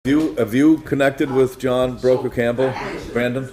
Have you connected with John Broker Campbell, Brandon?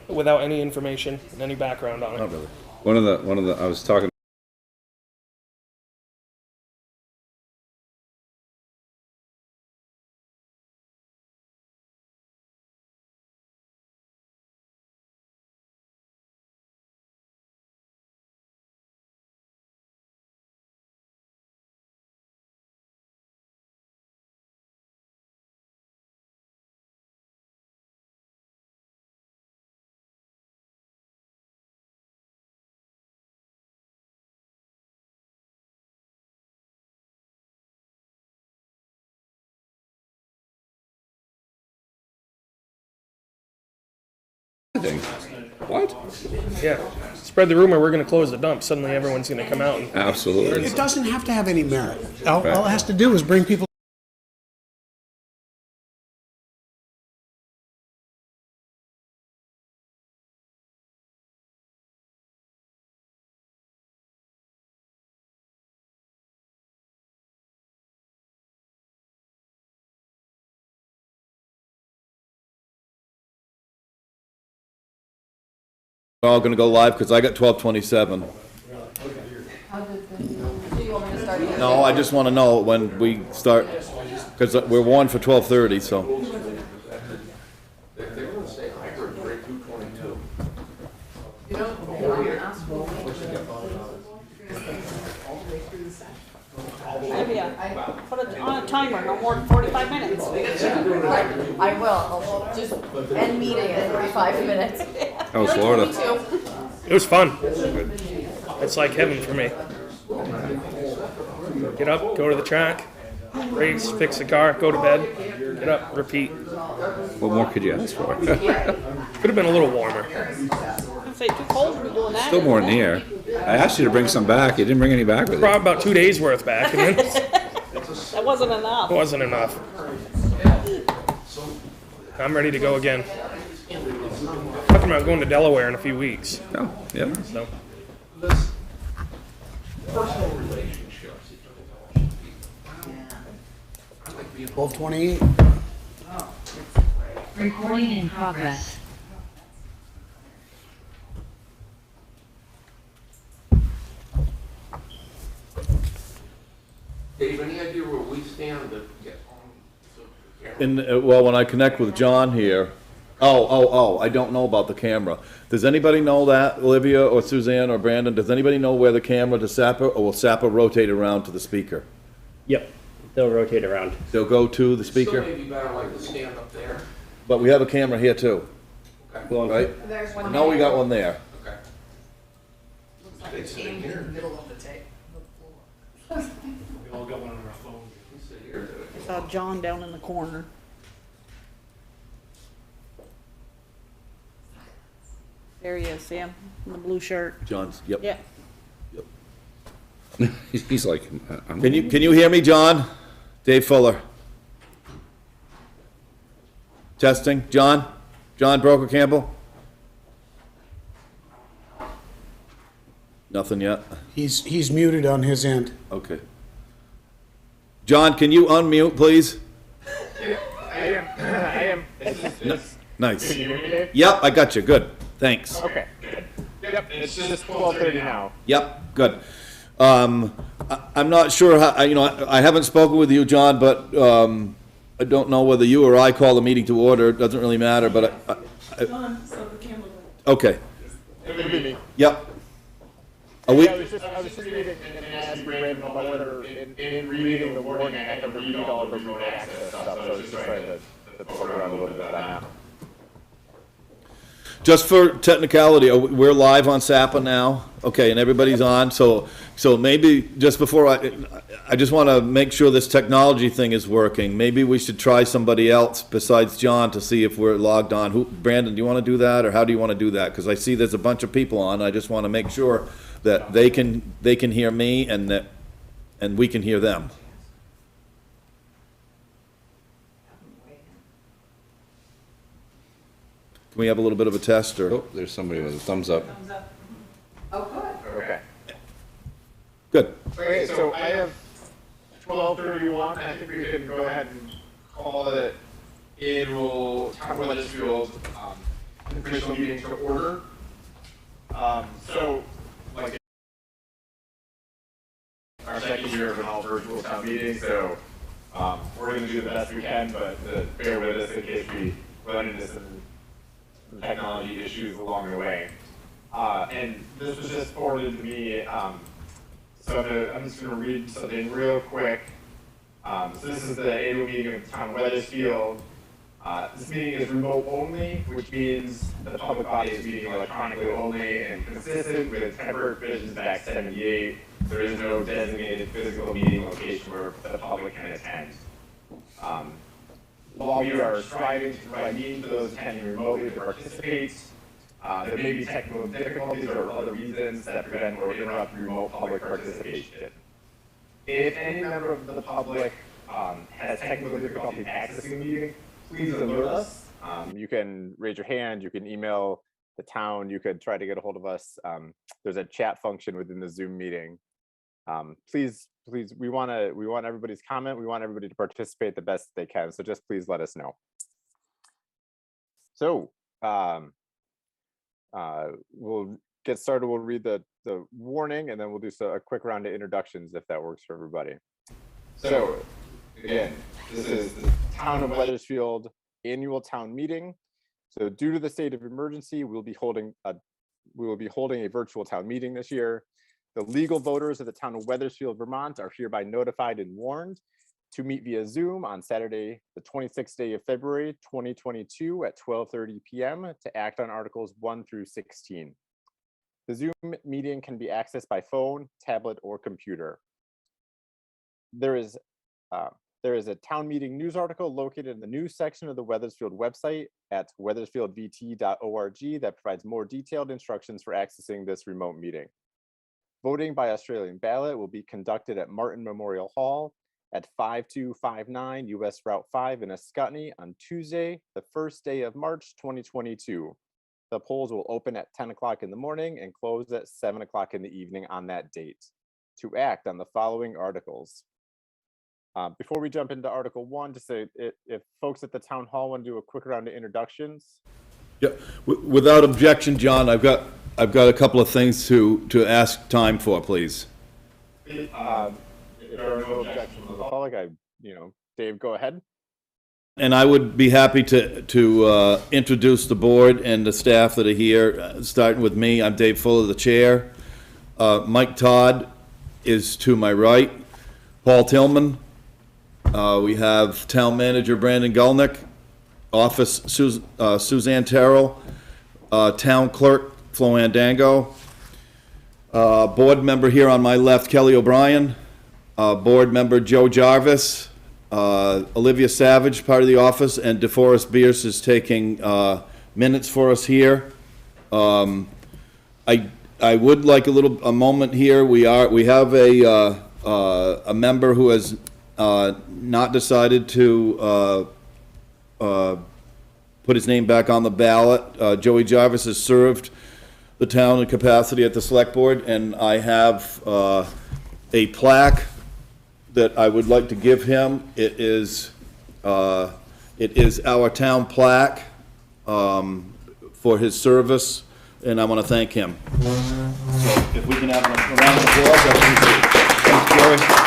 Without any information and any background on it. Not really. One of the I was talking. What? Yeah. Spread the rumor we're going to close the dump. Suddenly everyone's going to come out and Absolutely. It doesn't have to have any merit. All it has to do is bring people. We're all gonna go live, because I got 12:27. No, I just wanna know when we start, because we're warned for 12:30, so. Maybe put it on a timer, no more than 45 minutes. I will. I'll just end meeting in 45 minutes. That was Florida. it was fun. It's like heaven for me. Get up, go to the track, race, fix the car, go to bed, get up, repeat. What more could you ask for? Could have been a little warmer. I'd say too cold to be doing that. Still more than here. I asked you to bring some back. You didn't bring any back with you. Brought about 2 days worth back, and then That wasn't enough. it wasn't enough. I'm ready to go again. Talking about going to Delaware in a few weeks. Oh, yeah. So 12:28. Recording in progress. Dave, any idea where we stand to get Well, when I connect with John here, I don't know about the camera. Does anybody know that, Olivia or Suzanne or Brandon? Does anybody know where the camera to Sapper, or will Sapper rotate around to the speaker? yep, They'll rotate around. They'll go to the Still speaker, may be better like to stand up there. but we have a camera here too, Okay. right? There's one. No, we got one there. Okay. Looks like it's aimed in the middle of the table. We all got one on our phone. You sit here. I saw John down in the corner. There he is, see him, in the blue shirt. John's, yep. Yeah. He's like, I'm. Can you hear me, John? Dave Fuller. Testing, John? John Broker Campbell? Nothing yet? He's muted on his end. Okay. John, can you unmute, please? I am. Nice. Can you hear me, Dave? Yep, I got you, good, thanks. Okay. Yep, it's just 12:30 now. Yep, good. I'm not sure how, I haven't spoken with you, John, but, I don't know whether you or I call the meeting to order, it doesn't really matter, but okay, It would be me. yep. Are we, I was just reading and asking Brandon whether in reading the warning, I had to read all the remote access stuff, so I was just trying to poke around a little bit on that. just for technicality, we're live on SAPA now, okay, and everybody's on, so maybe just before I just want to make sure this technology thing is working. Maybe we should try somebody else besides John to see if we're logged on. Brandon, do you want to do that, or how do you want to do that? Because I see there's a bunch of people on, I just want to make sure that they can hear me and we can hear them. Can we have a little bit of a test, or? Oh, there's somebody with a thumbs up. Oh, good. Okay. Good. Okay, so I have 12:31. I think we can go ahead and call it annual Town of Weathersfield official meeting to order. So, like, our second year of an all virtual town meeting, so we're going to do the best we can, but bear with us in case we run into some technology issues along the way. And this was just forwarded to me. So I'm just going to read something real quick. So this is the annual meeting of the Town of Weathersfield. This meeting is remote only, which means the public body is meeting electronically only and consistent with temporary provisions of Act 78. There is no designated physical meeting location where the public can attend. While we are striving to provide means for those attending remotely to participate, there may be technical difficulties or other reasons that prevent or interrupt remote public participation. If any member of the public has technical difficulty accessing the meeting, please alert us. You can raise your hand, you can email the town, you could try to get a hold of us. There's a chat function within the Zoom meeting. Please, we want everybody's comment. We want everybody to participate the best they can. So just please let us know. So we'll get started. We'll read the warning, and then we'll do a quick round of introductions if that works for everybody. So again, this is the Town of Weathersfield annual town meeting. So due to the state of emergency, we will be holding a virtual town meeting this year. The legal voters of the Town of Weathersfield, Vermont are hereby notified and warned to meet via Zoom on Saturday, the 26th day of February, 2022 at 12:30 p.m. to act on Articles 1 through 16. The Zoom meeting can be accessed by phone, tablet, or computer. There is a town meeting news article located in the news section of the Weathersfield website at weathersfieldvt.org that provides more detailed instructions for accessing this remote meeting. Voting by Australian ballot will be conducted at Martin Memorial Hall at 5259 US Route 5 in Ascutney on Tuesday, the first day of March 2022. The polls will open at 10 o'clock in the morning and close at 7 o'clock in the evening on that date. To act on the following articles. Before we jump into Article 1, just say if folks at the Town Hall want to do a quick round of introductions. Yeah, without objection, John, I've got a couple of things to ask time for, please. If there are no objections from the public, Dave, go ahead. And I would be happy to introduce the board and the staff that are here, starting with me. I'm Dave Fuller, the chair. Mike Todd is to my right. Paul Tillman We have Town Manager Brandon Gulnick, Office Suzanne Terrell, Town Clerk Flo Andango, Board Member here on my left, Kelly O'Brien, Board Member Joe Jarvis, Olivia Savage, part of the office, and DeForest Bierce is taking minutes for us here. I would like a moment here. We have a member who has not decided to put his name back on the ballot. Joey Jarvis has served the town in capacity at the select board, and I have a plaque that I would like to give him. It is our town plaque for his service, and I want to thank him. So if we can have a round of applause, I appreciate it. Thanks, Joey.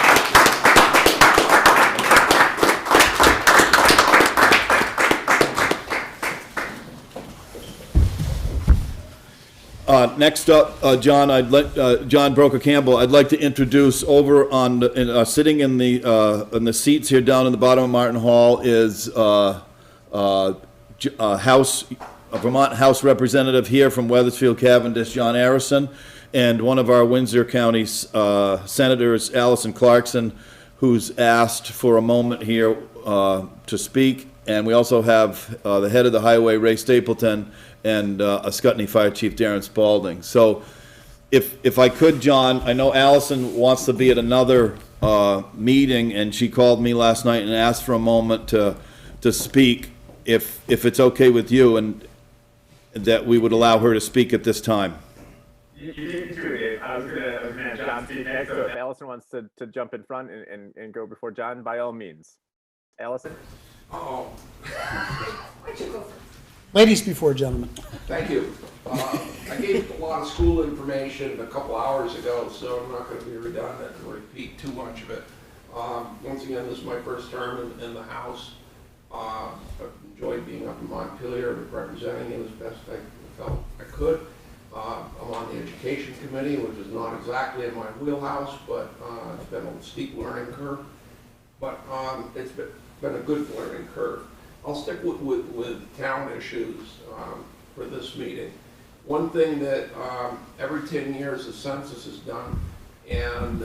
Next up, John Broker Campbell, I'd like to introduce over on, sitting in the seats here down in the bottom of Martin Hall is a Vermont House Representative here from Weathersfield Cavendish, John Arison, and one of our Windsor County Senators, Allison Clarkson, who's asked for a moment here to speak. And we also have the head of the highway, Ray Stapleton, and a Scutney Fire Chief, Darren Spalding. So if I could, John, I know Allison wants to be at another meeting, and she called me last night and asked for a moment to speak, if it's okay with you, and that we would allow her to speak at this time. You beat me to it. I was gonna have John speak next, so if Allison wants to jump in front and go before John, by all means. Allison? Oh, Ladies before gentlemen. thank you. I gave a lot of school information a couple hours ago, so I'm not going to be redundant and repeat too much of it. Once again, this is my first term in the House. I've enjoyed being up in Montpelier and representing it as best I felt I could. I'm on the Education Committee, which is not exactly in my wheelhouse, but it's been a steep learning curve. But it's been a good learning curve. I'll stick with town issues for this meeting. One thing that every 10 years the census is done, and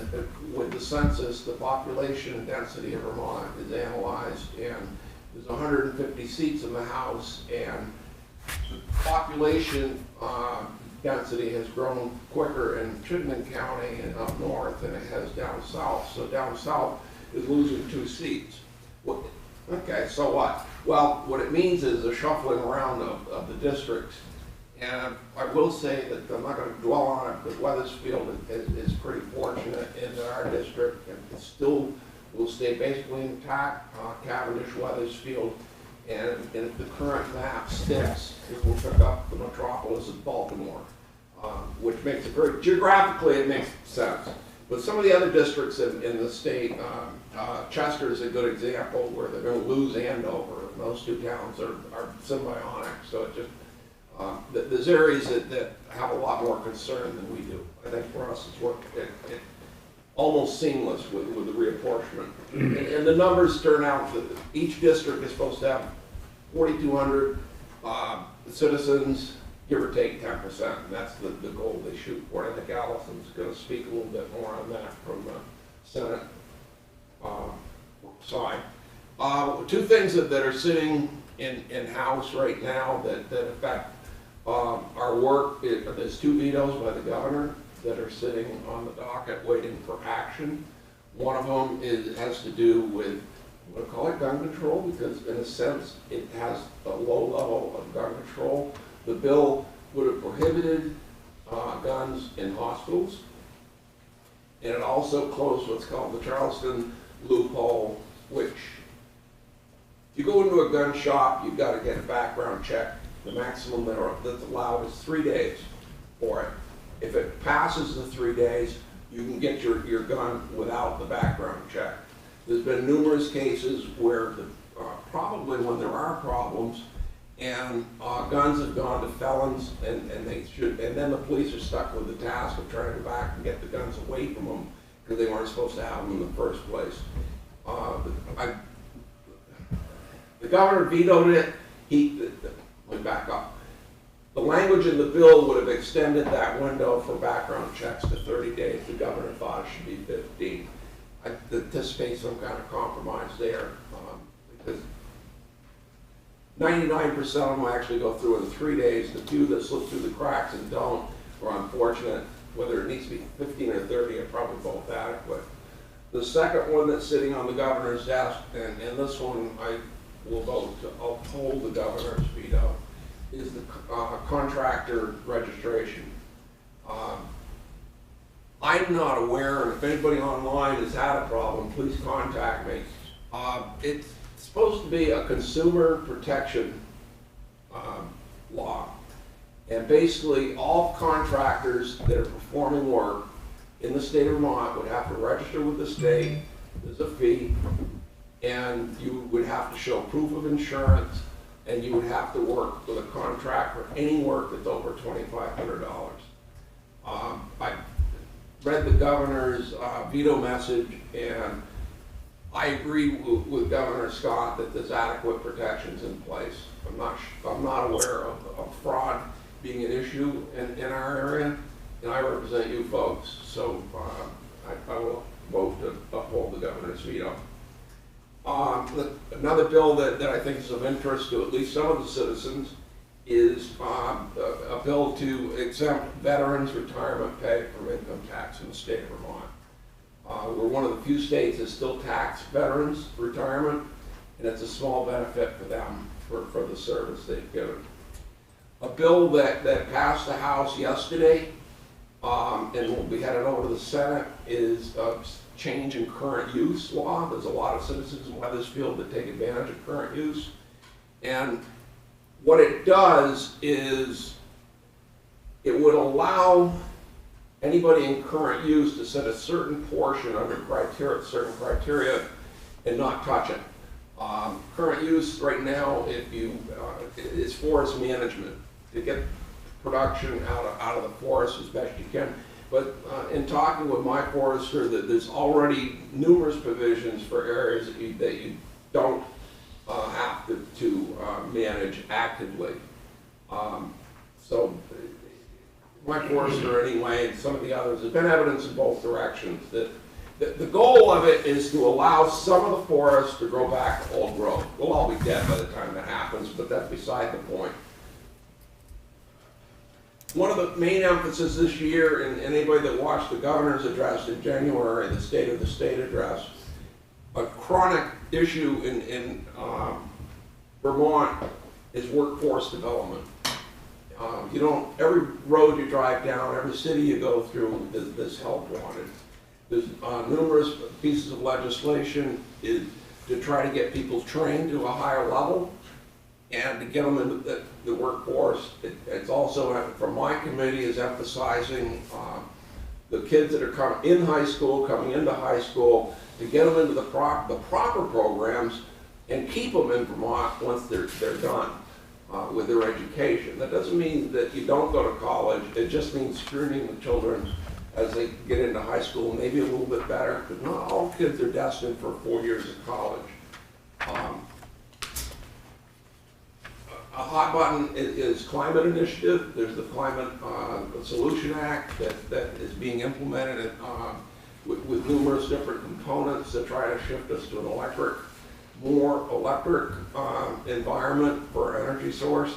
with the census, the population density of Vermont is analyzed, and there's 150 seats in the House, and the population density has grown quicker in Chittenden County and up north than it has down south. So down south is losing 2 seats. Okay, so what? Well, what it means is a shuffling around of the districts. And I will say that I'm not going to dwell on it, but Weathersfield is pretty fortunate in that our district, and it still will stay basically intact, Cavendish, Weathersfield, and if the current map sticks, it will pick up the metropolis of Baltimore, which makes it very, geographically it makes sense. But some of the other districts in the state, Chester is a good example where they're going to lose Andover, and those two towns are symbiotic. So it just, there's areas that have a lot more concern than we do. I think for us it's almost seamless with the reapportionment. And the numbers turn out that each district is supposed to have 4,200 citizens, give or take 10%, and that's the goal they shoot for. I think Allison's going to speak a little bit more on that from the Senate side. 2 things that are sitting in House right now that affect our work. There's 2 vetoes by the governor that are sitting on the docket waiting for action. One of them has to do with, I'm going to call it gun control, because in a sense it has a low level of gun control. The bill would have prohibited guns in hospitals, and it also closed what's called the Charleston loophole, which if you go into a gun shop, you've got to get a background check. The maximum that's allowed is 3 days for it. If it passes the 3 days, you can get your gun without the background check. There's been numerous cases where probably when there are problems, and guns have gone to felons, and then the police are stuck with the task of trying to go back and get the guns away from them because they weren't supposed to have them in the first place. The governor vetoed it. Let me back up. The language in the bill would have extended that window for background checks to 30 days. The governor thought it should be 15. I anticipate some kind of compromise there, because 99% of them actually go through in 3 days. The few that slip through the cracks and don't are unfortunate. Whether it needs to be 15 or 30 are probably both adequate. The second one that's sitting on the governor's desk, and this one I will vote to uphold the governor's veto, is the contractor registration. I'm not aware, and if anybody online has had a problem, please contact me. It's supposed to be a consumer protection law. And basically, all contractors that are performing work in the state of Vermont would have to register with the state. There's a fee, and you would have to show proof of insurance, and you would have to work with a contract for any work that's over $2,500. I read the governor's veto message, and I agree with Governor Scott that there's adequate protections in place. I'm not aware of fraud being an issue in our area, and I represent you folks, so I will vote to uphold the governor's veto. Another bill that I think is of interest to at least some of the citizens is a bill to exempt veterans' retirement pay from income tax in the state of Vermont. We're one of the few states that still tax veterans' retirement, and it's a small benefit for them for the service they've given. A bill that passed the House yesterday and will be headed over to the Senate is a change in current use law. There's a lot of citizens in Weathersfield that take advantage of current use. And what it does is it would allow anybody in current use to set a certain portion under certain criteria and not touch it. Current use right now, is forest management, to get production out of the forest as best you can. But in talking with my forester, that there's already numerous provisions for areas that you don't have to manage actively. So my forester anyway, and some of the others, there's been evidence in both directions that the goal of it is to allow some of the forest to grow back to old growth. We'll all be dead by the time that happens, but that's beside the point. One of the main emphasis this year, and anybody that watched the governor's address in January, the State of the State address, a chronic issue in Vermont is workforce development. Every road you drive down, every city you go through, there's help wanted. There's numerous pieces of legislation to try to get people trained to a higher level and to get them into the workforce. It's also, from my committee, is emphasizing the kids that are coming into high school, to get them into the proper programs and keep them in Vermont once they're done with their education. That doesn't mean that you don't go to college. It just means screening the children as they get into high school, maybe a little bit better, because not all kids are destined for 4 years of college. A hot button is climate initiative. There's the Climate Solution Act that is being implemented with numerous different components that try to shift us to an more electric environment for our energy source.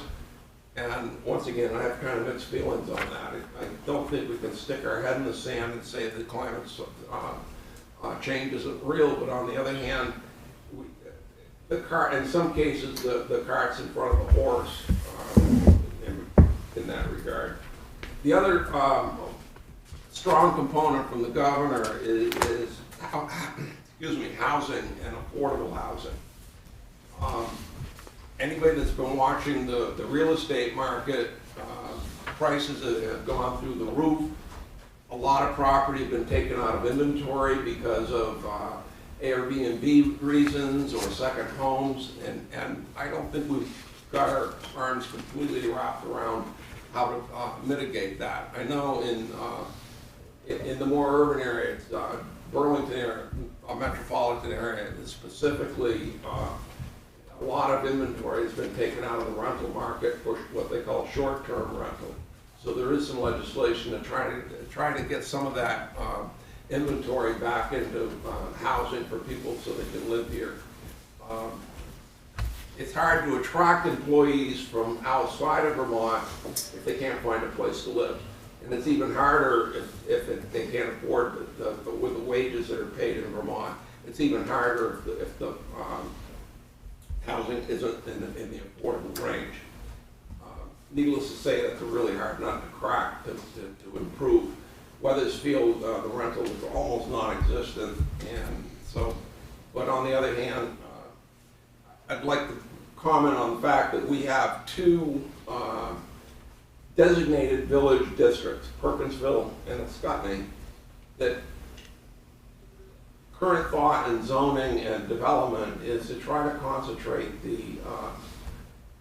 And once again, I have kind of mixed feelings on that. I don't think we can stick our head in the sand and say that climate change isn't real, but on the other hand, in some cases, the cart's in front of the horse in that regard. The other strong component from the governor is housing and affordable housing. Anybody that's been watching the real estate market, prices have gone through the roof. A lot of property has been taken out of inventory because of Airbnb reasons or second homes, and I don't think we've got our arms completely wrapped around how to mitigate that. I know in the more urban areas, Burlington, metropolitan area, and specifically, a lot of inventory has been taken out of the rental market for what they call short-term rental. So there is some legislation to try to get some of that inventory back into housing for people so they can live here. It's hard to attract employees from outside of Vermont if they can't find a place to live. And it's even harder if they can't afford with the wages that are paid in Vermont. It's even harder if the housing isn't in the affordable range. Needless to say, that's a really hard nut to crack to improve. Weathersfield, the rental is almost non-existent, and so, but on the other hand, I'd like to comment on the fact that we have two designated village districts, Perkinsville and Scottney, that current thought in zoning and development is to try to concentrate the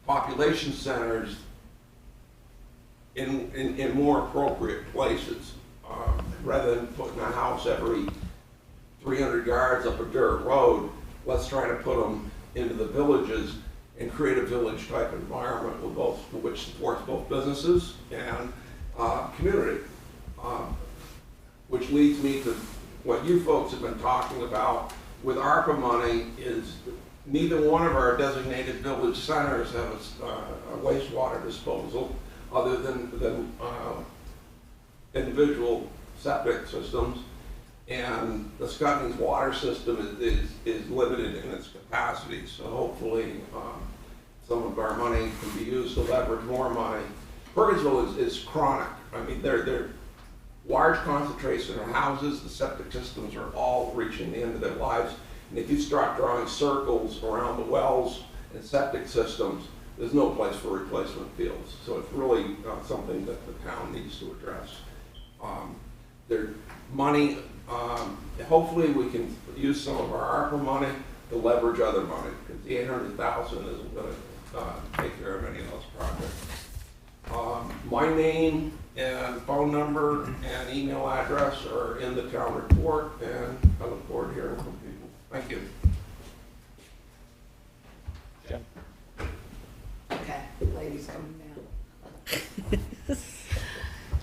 population centers in more appropriate places. Rather than putting a house every 300 yards up a dirt road, let's try to put them into the villages and create a village type environment with both, which supports both businesses and community. Which leads me to what you folks have been talking about with ARPA money is neither one of our designated village centers have a wastewater disposal other than individual septic systems, and the Scottney's water system is limited in its capacity. So hopefully some of our money can be used to leverage more money. Perkinsville is chronic. I mean, they're large concentration of houses. The septic systems are all reaching the end of their lives. And if you start drawing circles around the wells and septic systems, there's no place for replacement fields. So it's really something that the town needs to address. Their money, hopefully we can use some of our ARPA money to leverage other money, because the $800,000 isn't going to take care of any of those projects. My name and phone number and email address are in the town report, and I look forward to hearing from people. Thank you. Okay, ladies coming down.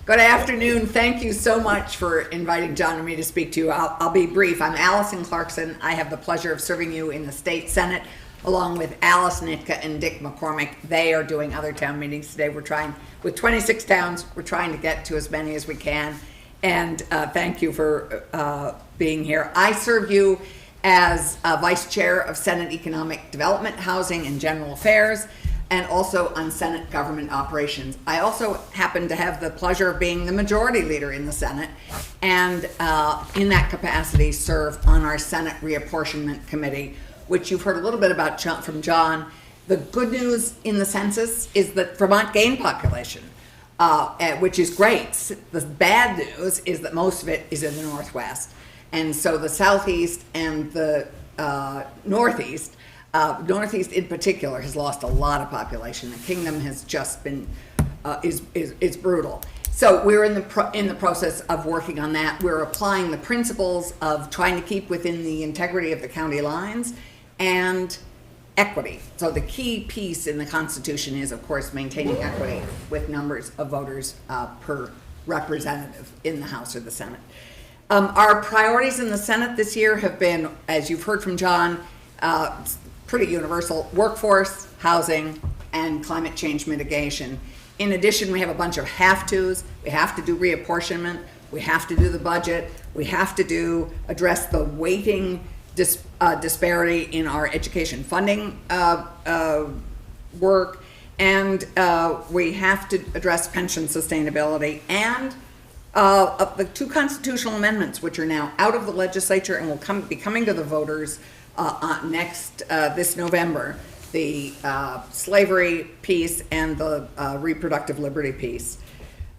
Good afternoon. Thank you so much for inviting John and me to speak to you. I'll be brief. I'm Allison Clarkson. I have the pleasure of serving you in the state Senate along with Alice Nitka and Dick McCormick. They are doing other town meetings today. We're trying, with 26 towns, we're trying to get to as many as we can. And thank you for being here. I serve you as Vice Chair of Senate Economic Development, Housing, and General Affairs, and also on Senate Government Operations. I also happen to have the pleasure of being the Majority Leader in the Senate, and in that capacity serve on our Senate Reapportionment Committee, which you've heard a little bit about from John. The good news in the census is that Vermont gained population, which is great. The bad news is that most of it is in the Northwest. And so the Southeast and the Northeast, Northeast in particular, has lost a lot of population. The Kingdom has just been, is brutal. So we're in the process of working on that. We're applying the principles of trying to keep within the integrity of the county lines and equity. So the key piece in the Constitution is, of course, maintaining equity with numbers of voters per representative in the House or the Senate. Our priorities in the Senate this year have been, as you've heard from John, pretty universal: workforce, housing, and climate change mitigation. In addition, we have a bunch of have-tos. We have to do reapportionment. We have to do the budget. We have to address the weighting disparity in our education funding work. And we have to address pension sustainability and the two constitutional amendments, which are now out of the legislature and will be coming to the voters this November, the slavery piece and the reproductive liberty piece.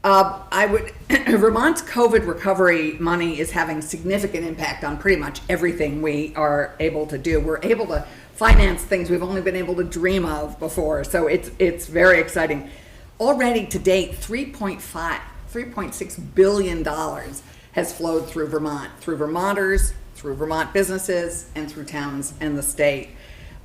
Vermont's COVID recovery money is having significant impact on pretty much everything we are able to do. We're able to finance things we've only been able to dream of before, so it's very exciting. Already to date, $3.6 billion has flowed through Vermont, through Vermonters, through Vermont businesses and through towns and the state.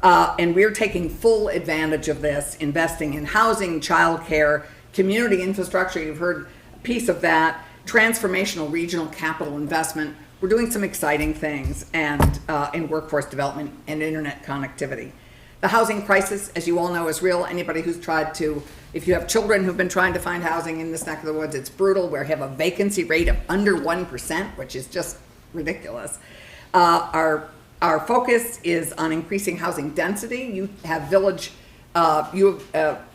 And we're taking full advantage of this, investing in housing, childcare, community infrastructure. You've heard a piece of that, transformational regional capital investment. We're doing some exciting things, and in workforce development and internet connectivity. The housing crisis, as you all know, is real. Anybody who's tried to, if you have children who've been trying to find housing in this neck of the woods, it's brutal. We have a vacancy rate of under 1%, which is just ridiculous. Our focus is on increasing housing density. You have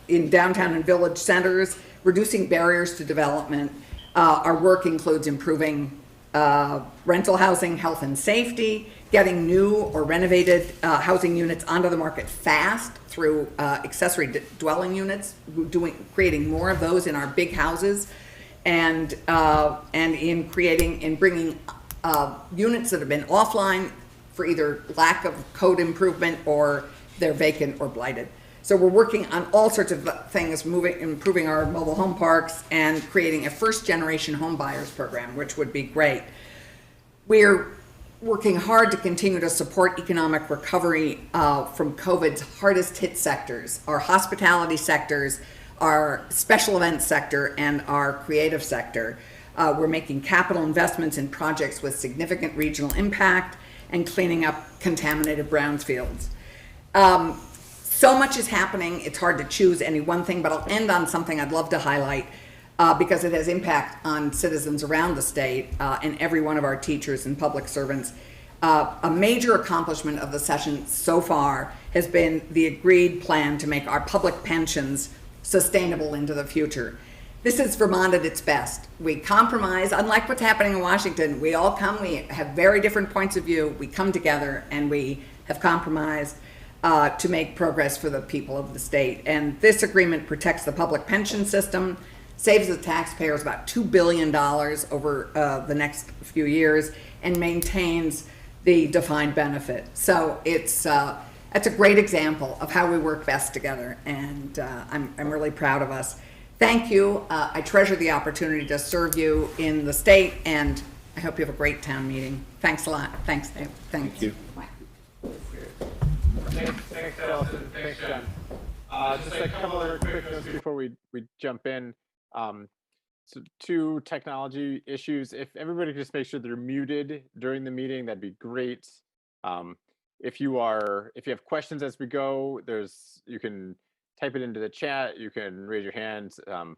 in downtown and village centers, reducing barriers to development. Our work includes improving rental housing, health and safety, getting new or renovated housing units onto the market fast through accessory dwelling units, creating more of those in our big houses, and in bringing units that have been offline for either lack of code improvement or they're vacant or blighted. So we're working on all sorts of things, improving our mobile home parks and creating a first generation home buyers program, which would be great. We're working hard to continue to support economic recovery from COVID's hardest hit sectors, our hospitality sectors, our special events sector, and our creative sector. We're making capital investments in projects with significant regional impact and cleaning up contaminated brownfields. So much is happening, it's hard to choose any one thing, but I'll end on something I'd love to highlight because it has impact on citizens around the state and every one of our teachers and public servants. A major accomplishment of the session so far has been the agreed plan to make our public pensions sustainable into the future. This is Vermont at its best. We compromise, unlike what's happening in Washington. We all come, we have very different points of view. We come together and we have compromised to make progress for the people of the state. And this agreement protects the public pension system, saves the taxpayers about $2 billion over the next few years, and maintains the defined benefit. So it's a great example of how we work best together, and I'm really proud of us. Thank you. I treasure the opportunity to serve you in the state, and I hope you have a great town meeting. Thanks a lot. Thanks, Dave. Thank you. Bye. Thanks, Allison. Thanks, Jen. Just a couple of quick notes before we jump in. So 2 technology issues. If everybody could just make sure they're muted during the meeting, that'd be great. If you have questions as we go, you can type it into the chat. You can raise your hand,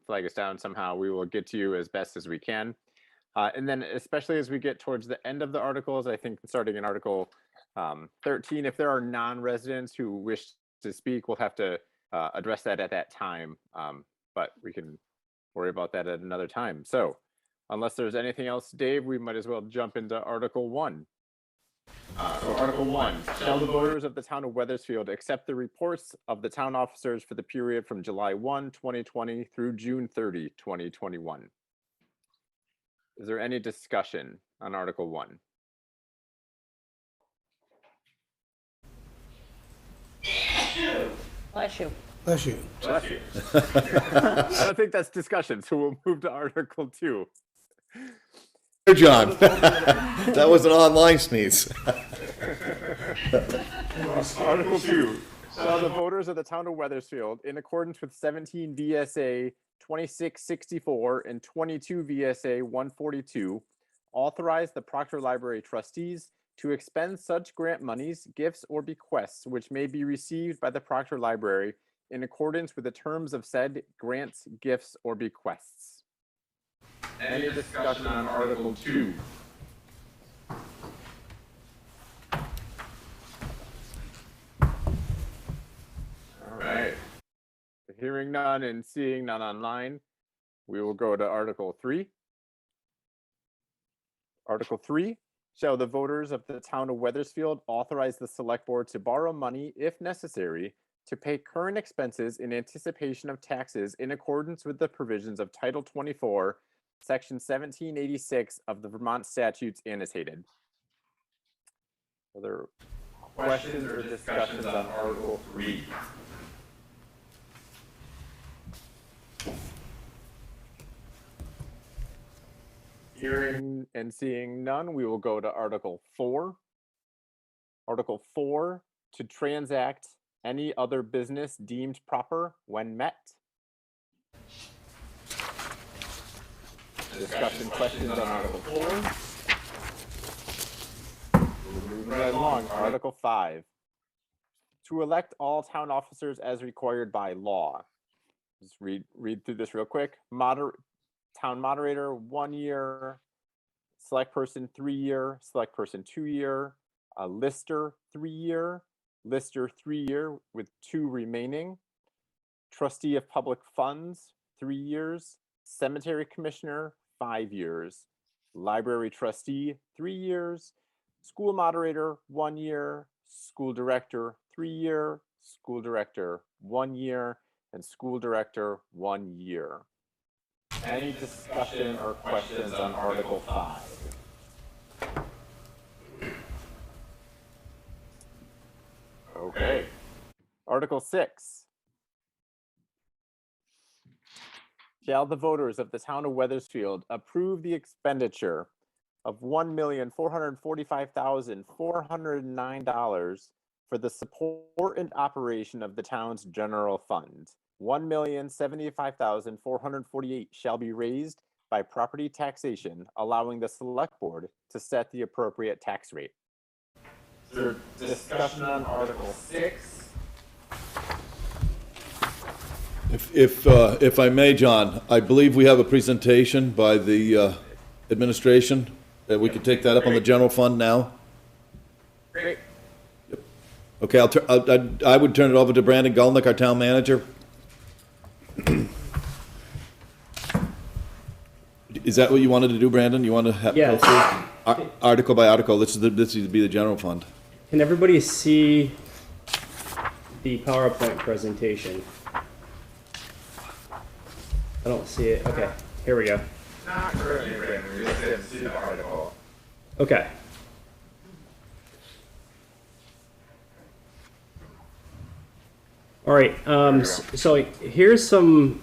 flag us down somehow. We will get to you as best as we can. And then especially as we get towards the end of the articles, I think starting in Article 13, if there are non-residents who wish to speak, we'll have to address that at that time. But we can worry about that at another time. So unless there's anything else, Dave, we might as well jump into Article 1. So Article 1, shall the voters of the town of Weathersfield accept the reports of the town officers for the period from July 1, 2020 through June 30, 2021. Is there any discussion on Article 1? Bless you. Bless you. Bless you. I don't think that's discussion, so we'll move to Article 2. Here, John. That was an online sneeze. Article 2. Shall the voters of the town of Weathersfield, in accordance with 17 VSA 2664 and 22 VSA 142, authorize the Proctor Library trustees to expend such grant monies, gifts, or bequests which may be received by the Proctor Library in accordance with the terms of said grants, gifts, or bequests. Any discussion on Article 2? All right. Hearing none and seeing none online, we will go to Article 3. Article 3, shall the voters of the town of Weathersfield authorize the select board to borrow money, if necessary, to pay current expenses in anticipation of taxes in accordance with the provisions of Title 24, Section 1786 of the Vermont statutes annotated. Are there questions or discussions on Article 3? Hearing and seeing none, we will go to Article 4. Article 4, to transact any other business deemed proper when met. Discussion questions on Article 4. Moving right along, Article 5. To elect all town officers as required by law. Just read through this real quick. Town moderator, 1 year. Select person, 3 year. Select person, 2 year. A lister, 3 year. Lister, 3 year with 2 remaining. Trustee of public funds, 3 years. Cemetery commissioner, 5 years. Library trustee, 3 years. School moderator, 1 year. School director, 3 year. School director, 1 year. And school director, 1 year. Any discussion or questions on Article 5? Okay. Article 6. Shall the voters of the town of Weathersfield approve the expenditure of $1,445,409 for the support and operation of the town's general fund? $1,075,448 shall be raised by property taxation, allowing the select board to set the appropriate tax rate. Is there discussion on Article 6? If I may, John, I believe we have a presentation by the administration, that we could take that up on the general fund now. Great. Okay, I would turn it over to Brandon Gulnick, our town manager. Is that what you wanted to do, Brandon? You want to have Yeah. go through article by article? This is to be the general fund. Can everybody see the PowerPoint presentation? I don't see it. Okay, here we go. Not currently, Brandon. We just didn't see the article. Okay. All right, so here's some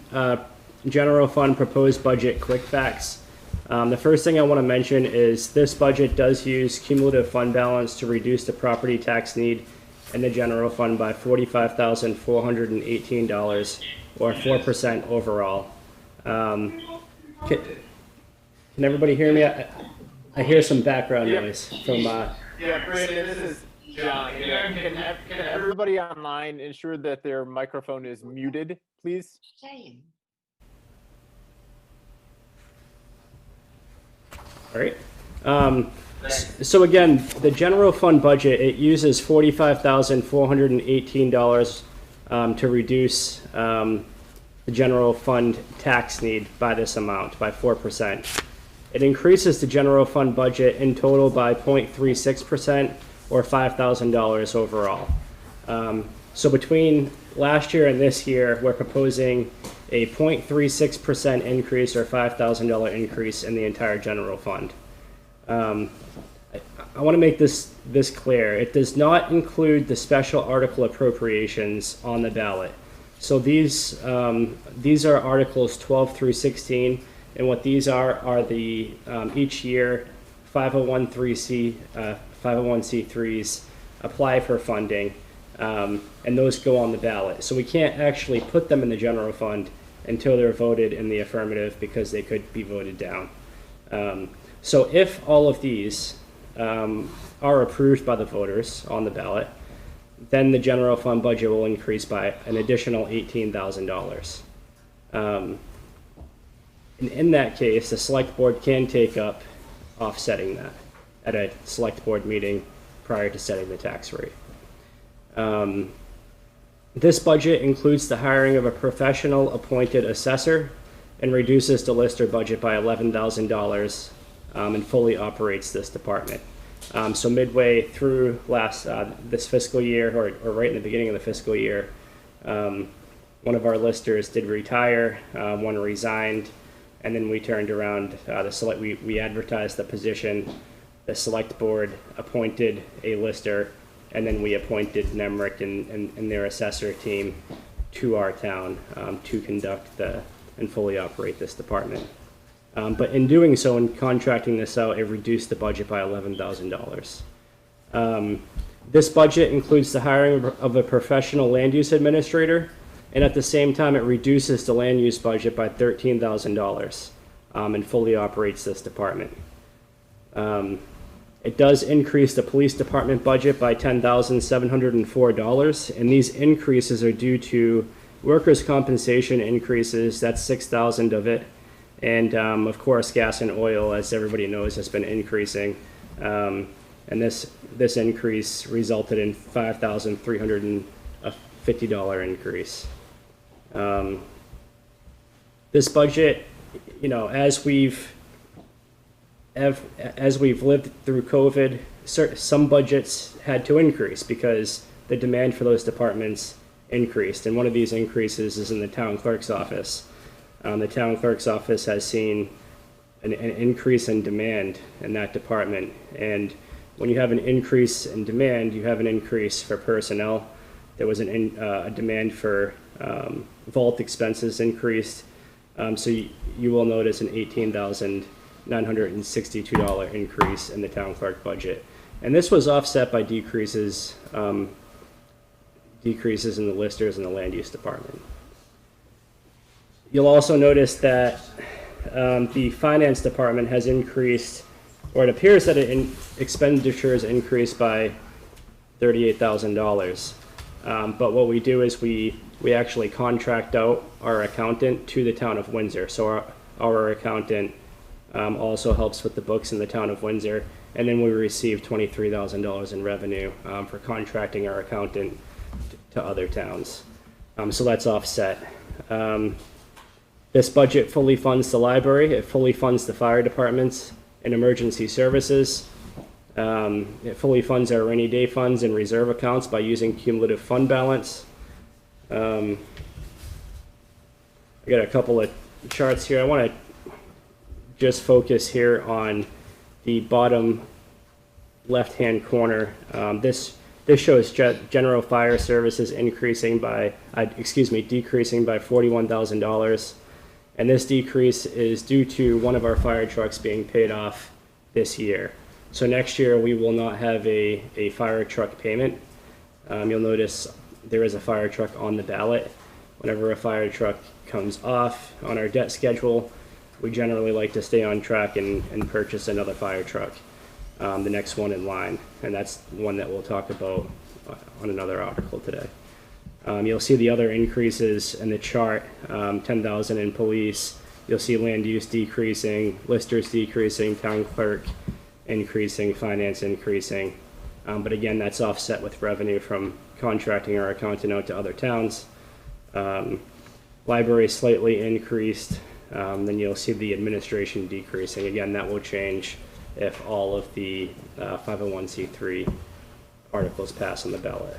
general fund proposed budget quick facts. The first thing I want to mention is this budget does use cumulative fund balance to reduce the property tax need in the general fund by $45,418, or 4% overall. Can everybody hear me? I hear some background noise from. Yeah, Brandon, this is John. Can everybody online ensure that their microphone is muted, please? Shame. All right. So again, the general fund budget, it uses $45,418 to reduce the general fund tax need by this amount, by 4%. It increases the general fund budget in total by 0.36%, or $5,000 overall. So between last year and this year, we're proposing a 0.36% increase, or $5,000 increase in the entire general fund. I want to make this clear. It does not include the special article appropriations on the ballot. So these are Articles 12 through 16, and what these are the each year 501c3s apply for funding, and those go on the ballot. So we can't actually put them in the general fund until they're voted in the affirmative, because they could be voted down. So if all of these are approved by the voters on the ballot, then the general fund budget will increase by an additional $18,000. And in that case, the select board can take up offsetting that at a select board meeting prior to setting the tax rate. This budget includes the hiring of a professional appointed assessor and reduces the lister budget by $11,000 and fully operates this department. So midway through this fiscal year, or right in the beginning of the fiscal year, one of our listers did retire, one resigned, and then we turned around, we advertised the position, the select board appointed a lister, and then we appointed Nemrick and their assessor team to our town to conduct and fully operate this department. But in doing so, in contracting this out, it reduced the budget by $11,000. This budget includes the hiring of a professional land use administrator, and at the same time, it reduces the land use budget by $13,000 and fully operates this department. It does increase the police department budget by $10,704, and these increases are due to workers' compensation increases. That's $6,000 of it, and of course, gas and oil, as everybody knows, has been increasing. And this increase resulted in $5,350 increase. This budget, you know, as we've lived through COVID, some budgets had to increase because the demand for those departments increased. And one of these increases is in the town clerk's office. The town clerk's office has seen an increase in demand in that department. And when you have an increase in demand, you have an increase for personnel. There was a demand for vault expenses increased. So you will notice an $18,962 increase in the town clerk budget. And this was offset by decreases in the listers and the land use department. You'll also notice that the finance department has increased, or it appears that expenditures increased by $38,000. But what we do is we actually contract out our accountant to the town of Windsor. So our accountant also helps with the books in the town of Windsor. And then we receive $23,000 in revenue for contracting our accountant to other towns. So that's offset. This budget fully funds the library. It fully funds the fire departments and emergency services. It fully funds our rainy day funds and reserve accounts by using cumulative fund balance. I got a couple of charts here. I want to just focus here on the bottom left-hand corner. This shows general fire services decreasing by $41,000. And this decrease is due to one of our fire trucks being paid off this year. So next year we will not have a fire truck payment. You'll notice there is a fire truck on the ballot. Whenever a fire truck comes off on our debt schedule, we generally like to stay on track and purchase another fire truck, the next one in line. And that's one that we'll talk about on another article today. You'll see the other increases in the chart, 10,000 in police. You'll see land use decreasing, listers decreasing, town clerk increasing, finance increasing. But again, that's offset with revenue from contracting our accountant out to other towns. Library slightly increased. Then you'll see the administration decreasing. Again, that will change if all of the 501c3 articles pass on the ballot.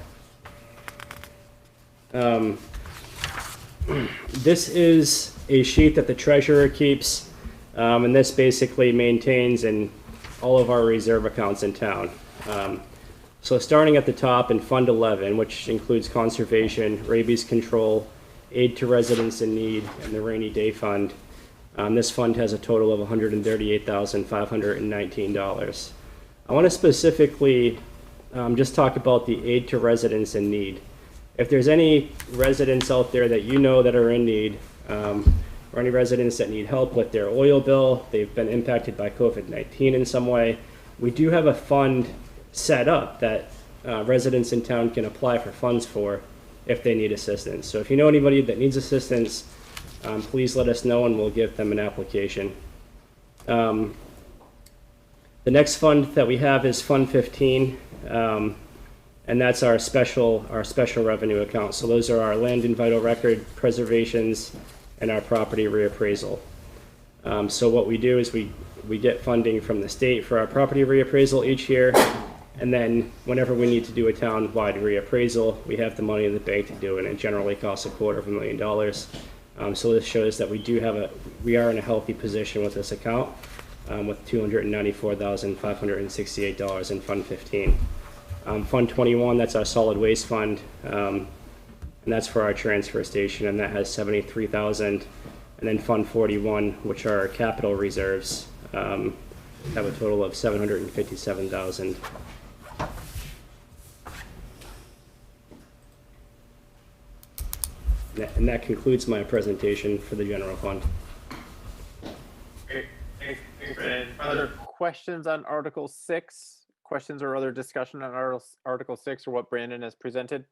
This is a sheet that the treasurer keeps, and this basically maintains all of our reserve accounts in town. So starting at the top in Fund 11, which includes conservation, rabies control, aid to residents in need, and the rainy day fund, this fund has a total of $138,519. I want to specifically just talk about the aid to residents in need. If there's any residents out there that you know that are in need, or any residents that need help with their oil bill, they've been impacted by COVID-19 in some way, we do have a fund set up that residents in town can apply for funds for if they need assistance. So if you know anybody that needs assistance, please let us know and we'll give them an application. The next fund that we have is Fund 15. And that's our special revenue account. So those are our land and vital record preservations and our property reappraisal. So what we do is we get funding from the state for our property reappraisal each year, and then whenever we need to do a town-wide reappraisal, we have the money in the bank to do it, and it generally costs $250,000. So this shows that we are in a healthy position with this account, with $294,568 in Fund 15. Fund 21, that's our solid waste fund, and that's for our transfer station, and that has $73,000 and then Fund 41, which are our capital reserves, have a total of $757,000. And that concludes my presentation for the general fund. Great. Thanks, Brandon. Other questions on Article 6? Questions or other discussion on Article 6 or what Brandon has presented?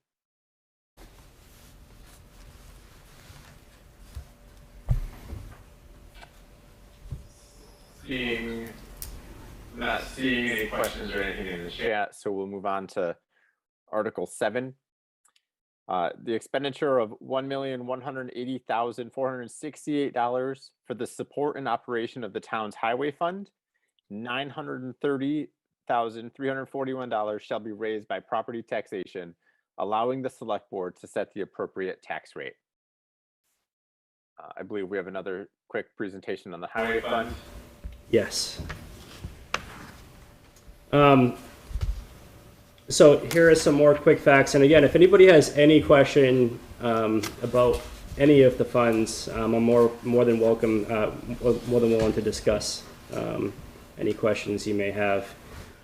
Not seeing any questions or anything in the chat, so we'll move on to Article 7. The expenditure of $1,180,468 for the support and operation of the town's highway fund. $930,341 shall be raised by property taxation, allowing the select board to set the appropriate tax rate. I believe we have another quick presentation on the highway fund. Yes. So here are some more quick facts. And again, if anybody has any question about any of the funds, I'm more than welcome, more than willing to discuss any questions you may have.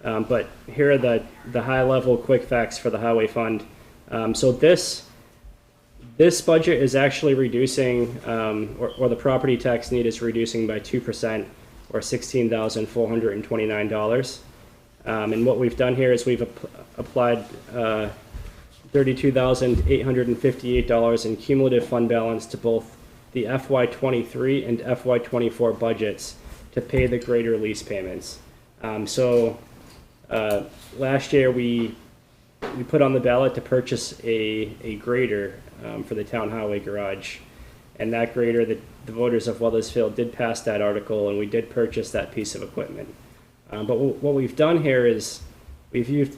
But here are the high level quick facts for the highway fund. So this budget is actually reducing, or the property tax need is reducing by 2%, or $16,429. And what we've done here is we've applied $32,858 in cumulative fund balance to both the FY23 and FY24 budgets to pay the greater lease payments. Last year we put on the ballot to purchase a grader for the town highway garage, and that grader, the voters of Weathersfield did pass that article, and we did purchase that piece of equipment. But what we've done here is we've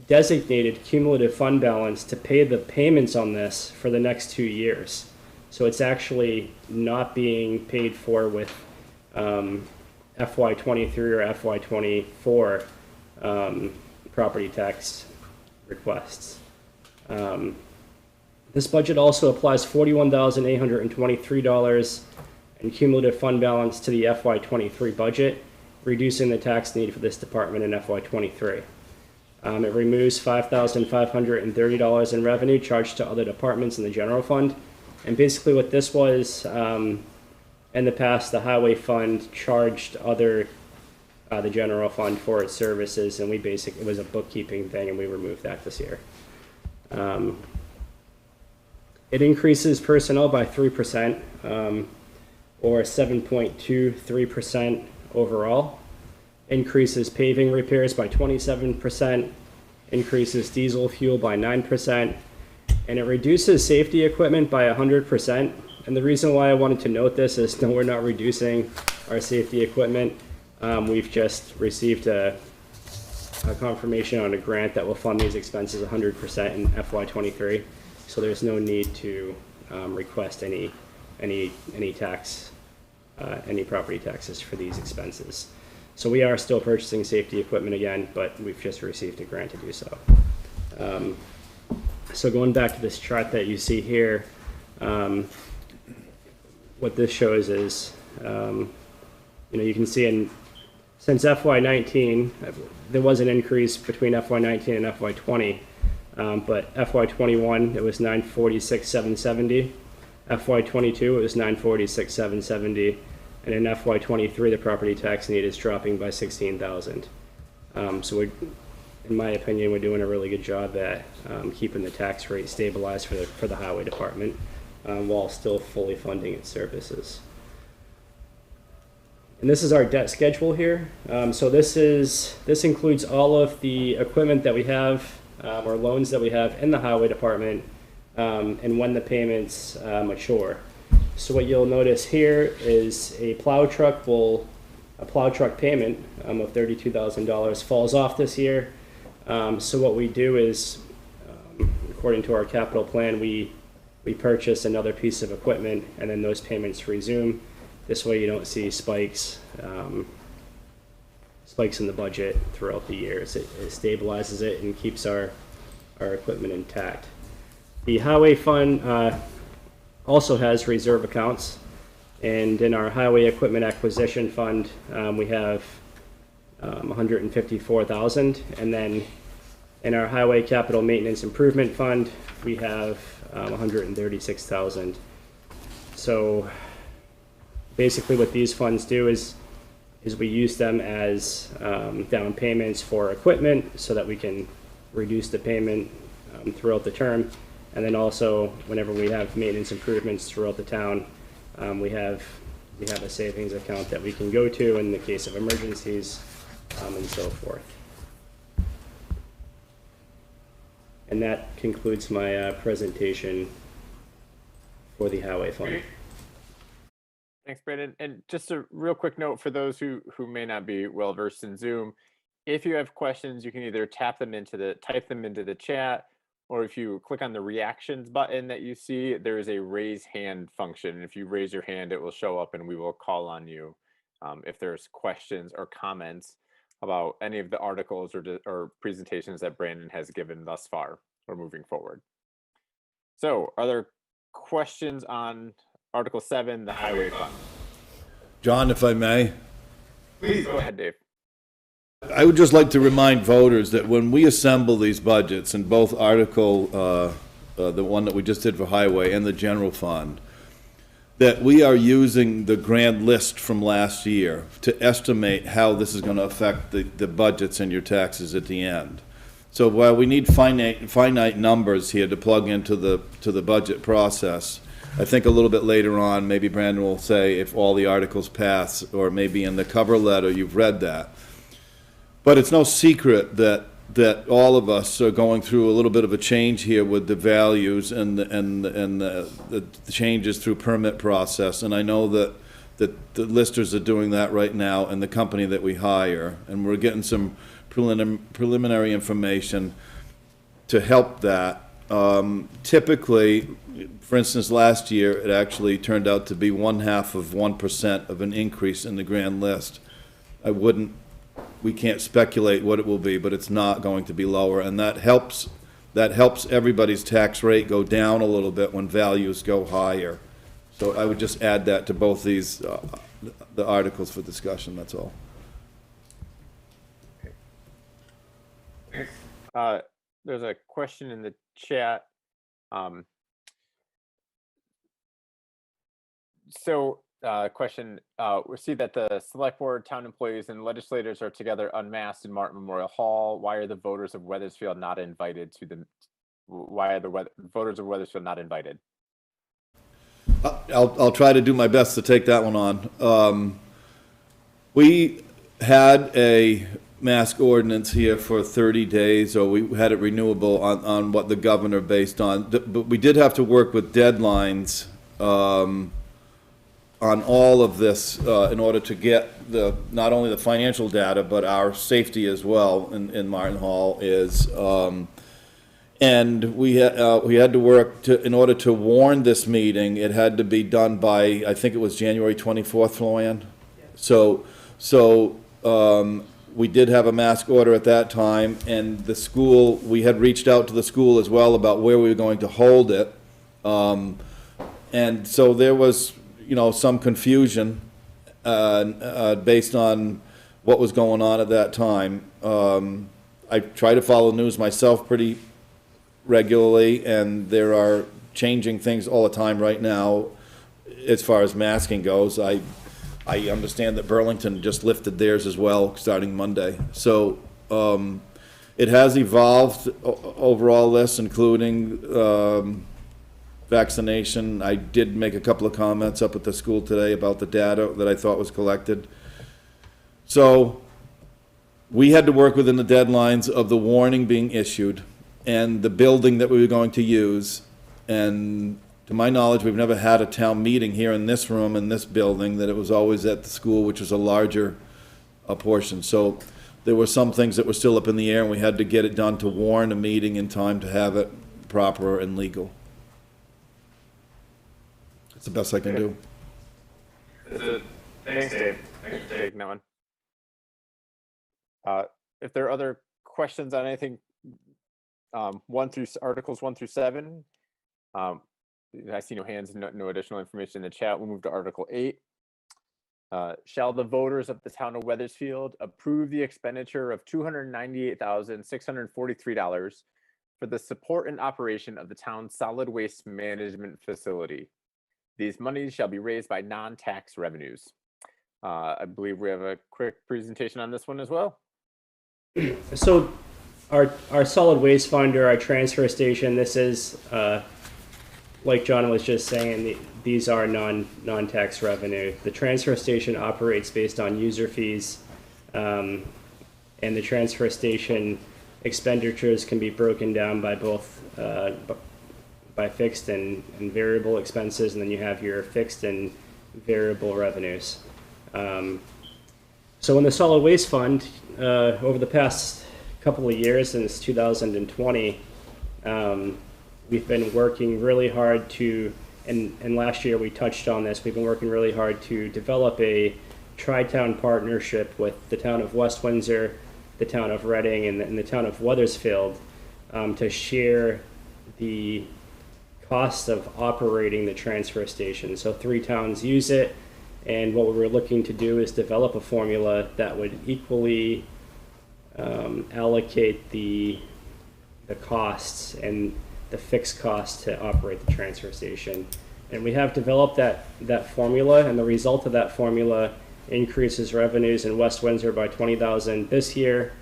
designated cumulative fund balance to pay the payments on this for the next 2 years. So it's actually not being paid for with FY23 or FY24 property tax requests. This budget also applies $41,823 in cumulative fund balance to the FY23 budget, reducing the tax need for this department in FY23. It removes $5,530 in revenue charged to other departments in the general fund. And basically what this was, in the past, the highway fund charged the general fund for its services, and it was a bookkeeping thing, and we removed that this year. It increases personnel by 3%, or 7.23% overall. Increases paving repairs by 27%, increases diesel fuel by 9%, and it reduces safety equipment by 100%. And the reason why I wanted to note this is no, we're not reducing our safety equipment. We've just received a confirmation on a grant that will fund these expenses 100% in FY23. So there's no need to request any tax, any property taxes for these expenses. So we are still purchasing safety equipment again, but we've just received a grant to do so. So going back to this chart that you see here, what this shows is, you can see since FY19, there was an increase between FY19 and FY20, but FY21 it was $946,770, FY22 it was $946,770. And in FY23, the property tax need is dropping by $16,000. So in my opinion, we're doing a really good job at keeping the tax rate stabilized for the highway department while still fully funding its services. And this is our debt schedule here. So this includes all of the equipment that we have or loans that we have in the highway department and when the payments mature. So what you'll notice here is a plow truck payment of $32,000 falls off this year. So what we do is, according to our capital plan, we purchase another piece of equipment, and then those payments resume. This way you don't see spikes in the budget throughout the years. It stabilizes it and keeps our equipment intact. The highway fund, also has reserve accounts. And in our highway equipment acquisition fund, we have 154,000, and then in our highway capital maintenance improvement fund, we have 136,000. So basically what these funds do is we use them as down payments for equipment so that we can reduce the payment throughout the term. And then also whenever we have maintenance improvements throughout the town, we have a savings account that we can go to in the case of emergencies, and so forth. And that concludes my presentation for the highway fund. Thanks, Brandon. And just a real quick note for those who may not be well versed in Zoom, if you have questions, you can either type them into the chat, or if you click on the reactions button that you see, there is a raise hand function. If you raise your hand, it will show up and we will call on you if there's questions or comments about any of the articles or presentations that Brandon has given thus far or moving forward. So are there questions on Article 7, the highway fund? John, if I may. Please go ahead, Dave. I would just like to remind voters that when we assemble these budgets, in both article, the one that we just did for highway and the general fund, that we are using the grand list from last year to estimate how this is going to affect the budgets and your taxes at the end. So while we need finite numbers here to plug into the budget process, I think a little bit later on, maybe Brandon will say if all the articles pass, or maybe in the cover letter you've read that. But it's no secret that all of us are going through a little bit of a change here with the values and the changes through permit process. And I know that the listers are doing that right now, and the company that we hire, and we're getting some preliminary information to help that. Typically, for instance, last year, it actually turned out to be 0.5% of an increase in the grand list. We can't speculate what it will be, but it's not going to be lower, and that helps everybody's tax rate go down a little bit when values go higher. So I would just add that to both these, the articles for discussion, that's all. There's a question in the chat. Question, we see that the select board, town employees, and legislators are together unmasked in Martin Memorial Hall. Why are the voters of Weathersfield not invited to the, why are the voters of Weathersfield not invited? I'll try to do my best to take that one on. We had a mask ordinance here for 30 days, or we had it renewable on what the governor based on, but we did have to work with deadlines on all of this in order to get not only the financial data, but our safety as well in Martin Hall is, and we had to work in order to warn this meeting. It had to be done by, I think it was January 24th, Floanne. So we did have a mask order at that time, and the school, we had reached out to the school as well about where we were going to hold it. And so there was, some confusion based on what was going on at that time. I try to follow news myself pretty regularly, and there are changing things all the time right now as far as masking goes. I understand that Burlington just lifted theirs as well starting Monday. So it has evolved over all this, including vaccination. I did make a couple of comments up at the school today about the data that I thought was collected. So we had to work within the deadlines of the warning being issued and the building that we were going to use. And to my knowledge, we've never had a town meeting here in this room, in this building, that it was always at the school, which was a larger portion. So there were some things that were still up in the air, and we had to get it done to warn a meeting in time to have it proper and legal. That's the best I can do. Thanks, Dave. Thanks for taking that one. If there are other questions on anything, Articles 1 through 7, I see no hands, no additional information in the chat. We'll move to Article 8. Shall the voters of the town of Weathersfield approve the expenditure of $298,643 for the support and operation of the town's solid waste management facility? These monies shall be raised by non-tax revenues. I believe we have a quick presentation on this one as well. So our solid waste fund or our transfer station, this is, like John was just saying, these are non-tax revenue. The transfer station operates based on user fees, and the transfer station expenditures can be broken down by both by fixed and variable expenses, and then you have your fixed and variable revenues. So in the solid waste fund, over the past couple of years, since 2020, we've been working really hard to, and last year we touched on this, we've been working really hard to develop a tri-town partnership with the town of West Windsor, the town of Reading, and the town of Weathersfield to share the cost of operating the transfer station. So 3 towns use it, and what we were looking to do is develop a formula that would equally allocate the costs and the fixed costs to operate the transfer station. And we have developed that formula, and the result of that formula increases revenues in West Windsor by $20,000 this year.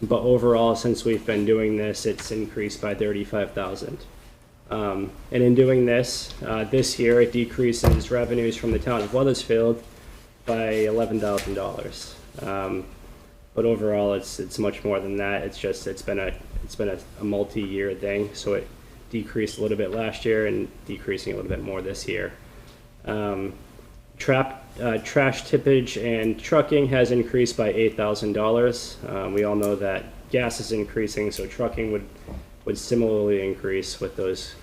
But overall, since we've been doing this, it's increased by $35,000. And in doing this, this year it decreases revenues from the town of Weathersfield by $11,000. But overall, it's much more than that. It's been a multi-year thing. So it decreased a little bit last year and decreasing a little bit more this year. Trash tippage and trucking has increased by $8,000. We all know that gas is increasing, so trucking would similarly increase with those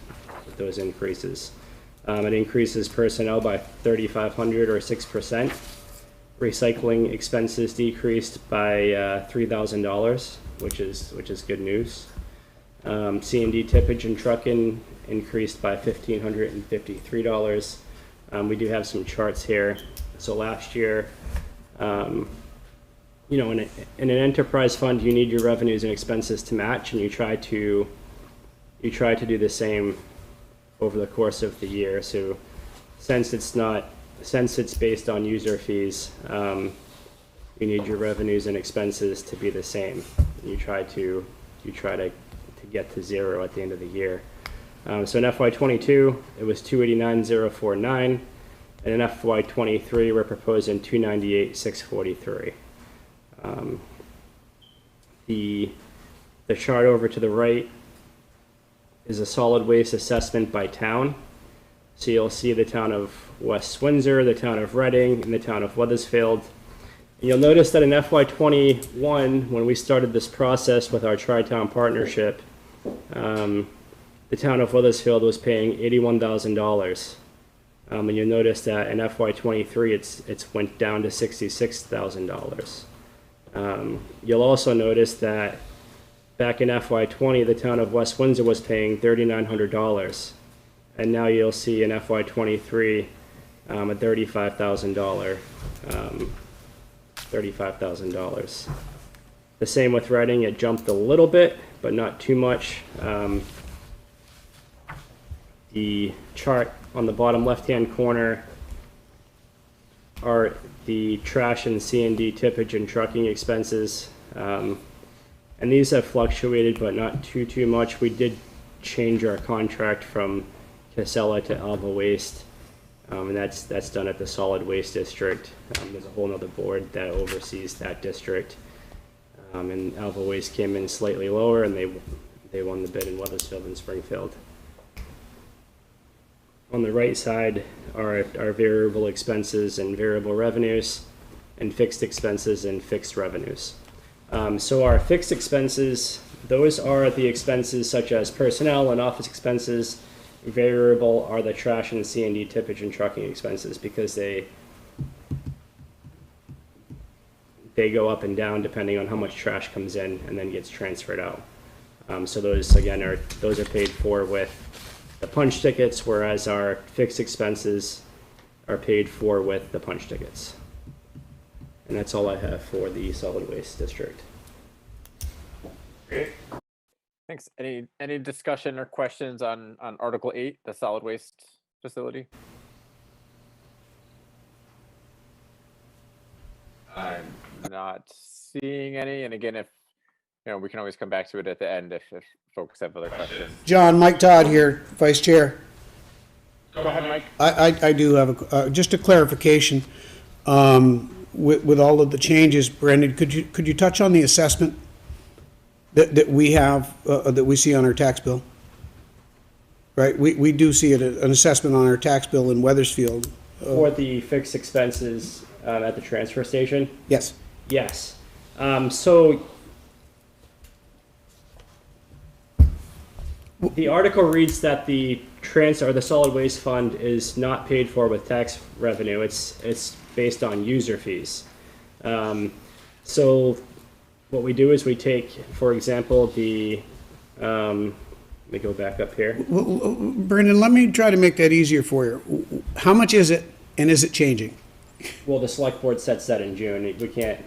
increases. It increases personnel by 3,500 or 6%. Recycling expenses decreased by $3,000, which is good news. C&D tippage and trucking increased by $1,553. We do have some charts here. So last year, in an enterprise fund, you need your revenues and expenses to match, and you try to do the same over the course of the year. So since it's based on user fees, you need your revenues and expenses to be the same. You try to get to zero at the end of the year. So in FY22, it was 289,049, and in FY23, we're proposing 298,643. The chart over to the right is a solid waste assessment by town. So you'll see the town of West Windsor, the town of Reading, and the town of Weathersfield. And you'll notice that in FY21, when we started this process with our tri-town partnership, the town of Weathersfield was paying $81,000. And you'll notice that in FY23, it's went down to $66,000. You'll also notice that back in FY20, the town of West Windsor was paying $3,900. And now you'll see in FY23 a $35,000. The same with Reading, it jumped a little bit, but not too much. The chart on the bottom left-hand corner are the trash and C&D tippage and trucking expenses. And these have fluctuated, but not too much. We did change our contract from Casella to Alva Waste, and that's done at the Solid Waste District. There's a whole other board that oversees that district. And Alva Waste came in slightly lower, and they won the bid in Weathersfield and Springfield. On the right side are our variable expenses and variable revenues, and fixed expenses and fixed revenues. So our fixed expenses, those are the expenses such as personnel and office expenses. Variable are the trash and C&D tippage and trucking expenses, because they go up and down depending on how much trash comes in and then gets transferred out. So those, again, are paid for with the punch tickets, whereas our fixed expenses are paid for with the punch tickets. And that's all I have for the solid waste district. Great. Thanks. Any discussion or questions on Article 8, the solid waste facility? I'm not seeing any. And again, if we can always come back to it at the end if folks have other questions. John, Mike Todd here, Vice Chair. Go ahead, Mike. I do have just a clarification. With all of the changes, Brendan, could you touch on the assessment that we have, that we see on our tax bill? Right, we do see an assessment on our tax bill in Weathersfield. For the fixed expenses at the transfer station? Yes. Yes. So the article reads that the the solid waste fund is not paid for with tax revenue. It's based on user fees. So what we do is we take, for example, the let me go back up here. Well, Brendan, let me try to make that easier for you. How much is it, and is it changing? Well, the select board sets that in June. We can't.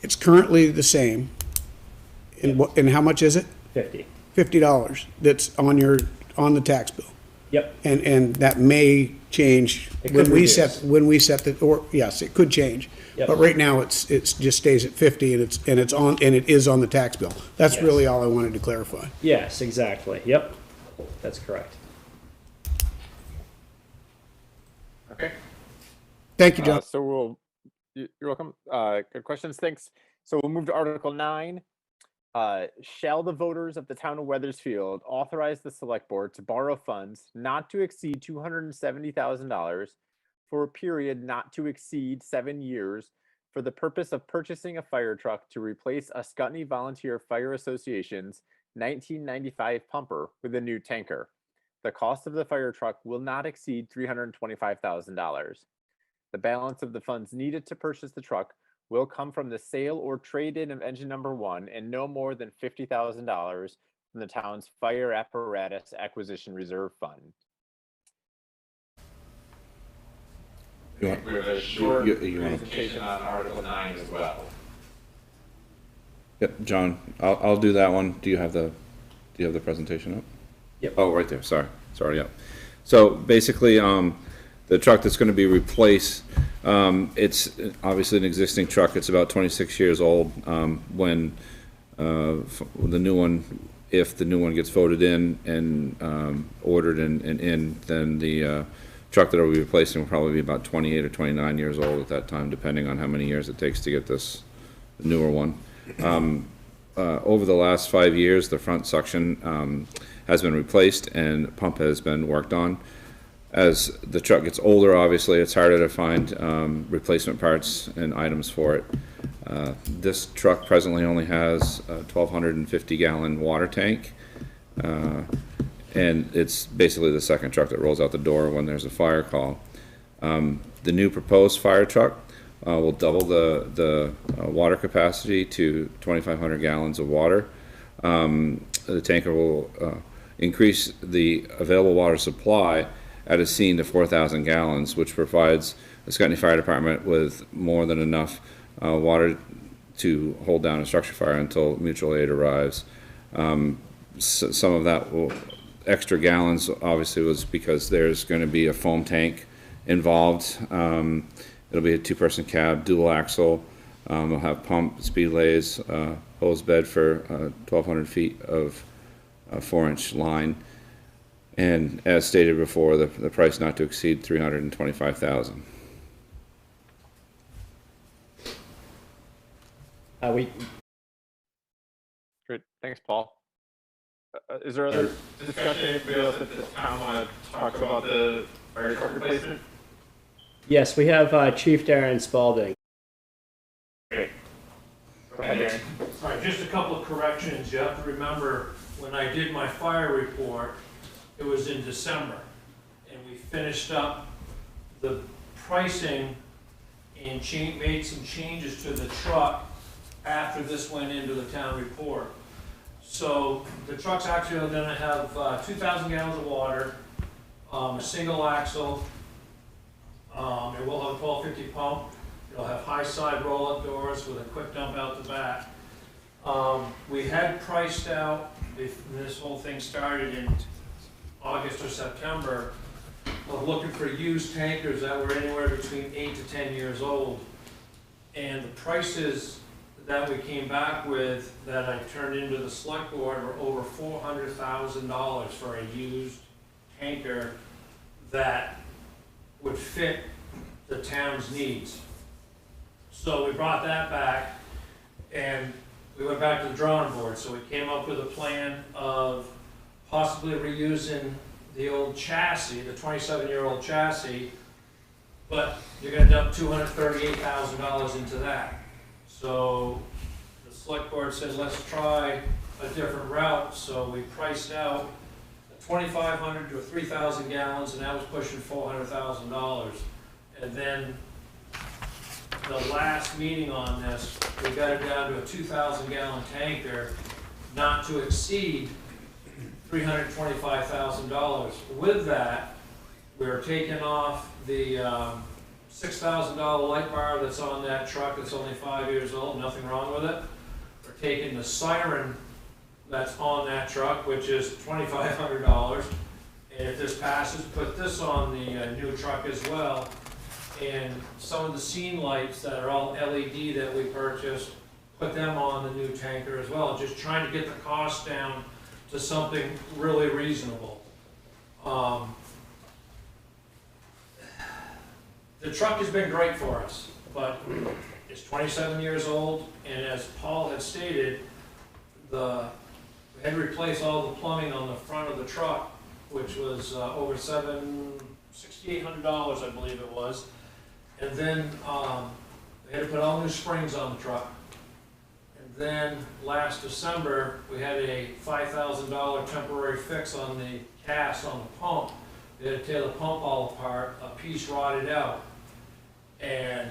It's currently the same. And how much is it? $50. That's on the tax bill. Yep. And that may change It could reduce. when we set the, or yes, it could change. Yep. But right now it's just stays at 50 and it is on the tax bill. That's Yes. really all I wanted to clarify. Yes, exactly. Yep. That's correct. Okay. Thank you, John. You're welcome. Good questions. Thanks. So we'll move to Article 9. Shall the voters of the town of Weathersfield authorize the select board to borrow funds not to exceed $270,000 for a period not to exceed 7 years for the purpose of purchasing a fire truck to replace a Scutney Volunteer Fire Association's 1995 pumper with a new tanker. The cost of the fire truck will not exceed $325,000. The balance of the funds needed to purchase the truck will come from the sale or trade-in of engine number 1 and no more than $50,000 from the town's fire apparatus acquisition reserve fund. We have a short presentation on Article 9 as well. Yep, John, I'll do that one. Do you have the presentation up? Yep. Oh, right there. Sorry. Yep. So basically, the truck that's going to be replaced, it's obviously an existing truck. It's about 26 years old. When the new one, if the new one gets voted in and ordered and in, then the truck that will be replacing will probably be about 28 or 29 years old at that time, depending on how many years it takes to get this newer one. Over the last 5 years, the front suction has been replaced and pump has been worked on. As the truck gets older, obviously, it's harder to find replacement parts and items for it. This truck presently only has a 1,250-gallon water tank, and it's basically the second truck that rolls out the door when there's a fire call. The new proposed fire truck will double the water capacity to 2,500 gallons of water. The tanker will increase the available water supply at a scene to 4,000 gallons, which provides the Scutney Fire Department with more than enough water to hold down a structure fire until mutual aid arrives. Some of that extra gallons obviously was because there's going to be a foam tank involved. It'll be a 2-person cab, dual axle. We'll have pump, speed lays, hose bed for 1,200 feet of 4-inch line. And as stated before, the price not to exceed $325,000. Great, thanks, Paul. Is there other discussion? Anybody else at this time want to talk about the fire truck replacement? Yes, we have Chief Darren Spalding. Great. Go ahead, Darren. All right, just a couple of corrections. You have to remember, when I did my fire report, it was in December, and we finished up the pricing and made some changes to the truck after this went into the town report. So the truck's actually gonna have 2,000 gallons of water, a single axle. It will have a 1250 pump. It'll have high side roll-up doors with a quick dump out the back. We had priced out, this whole thing started in August or September, of looking for used tankers that were anywhere between 8 to 10 years old. And the prices that we came back with, that I turned into the select board, were over $400,000 for a used tanker that would fit the town's needs. So we brought that back, and we went back to the drawing board. So we came up with a plan of possibly reusing the old chassis, the 27-year-old chassis, but you're gonna dump $238,000 into that. So the select board said, let's try a different route. So we priced out 2,500 to 3,000 gallons, and that was pushing $400,000. And then the last meeting on this, we got it down to a 2,000 gallon tanker, not to exceed $325,000. With that, we're taking off the $6,000 light bar that's on that truck that's only 5 years old, nothing wrong with it. We're taking the siren that's on that truck, which is $2,500. And if this passes, put this on the new truck as well. And some of the scene lights that are all LED that we purchased, put them on the new tanker as well. Just trying to get the cost down to something really reasonable. The truck has been great for us, but it's 27 years old, and as Paul had stated, we had to replace all the plumbing on the front of the truck, which was over $6,800, I believe it was. And then we had to put all new springs on the truck. And then last December, we had a $5,000 temporary fix on the cast on the pump. We had to tear the pump all apart, a piece rotted out. And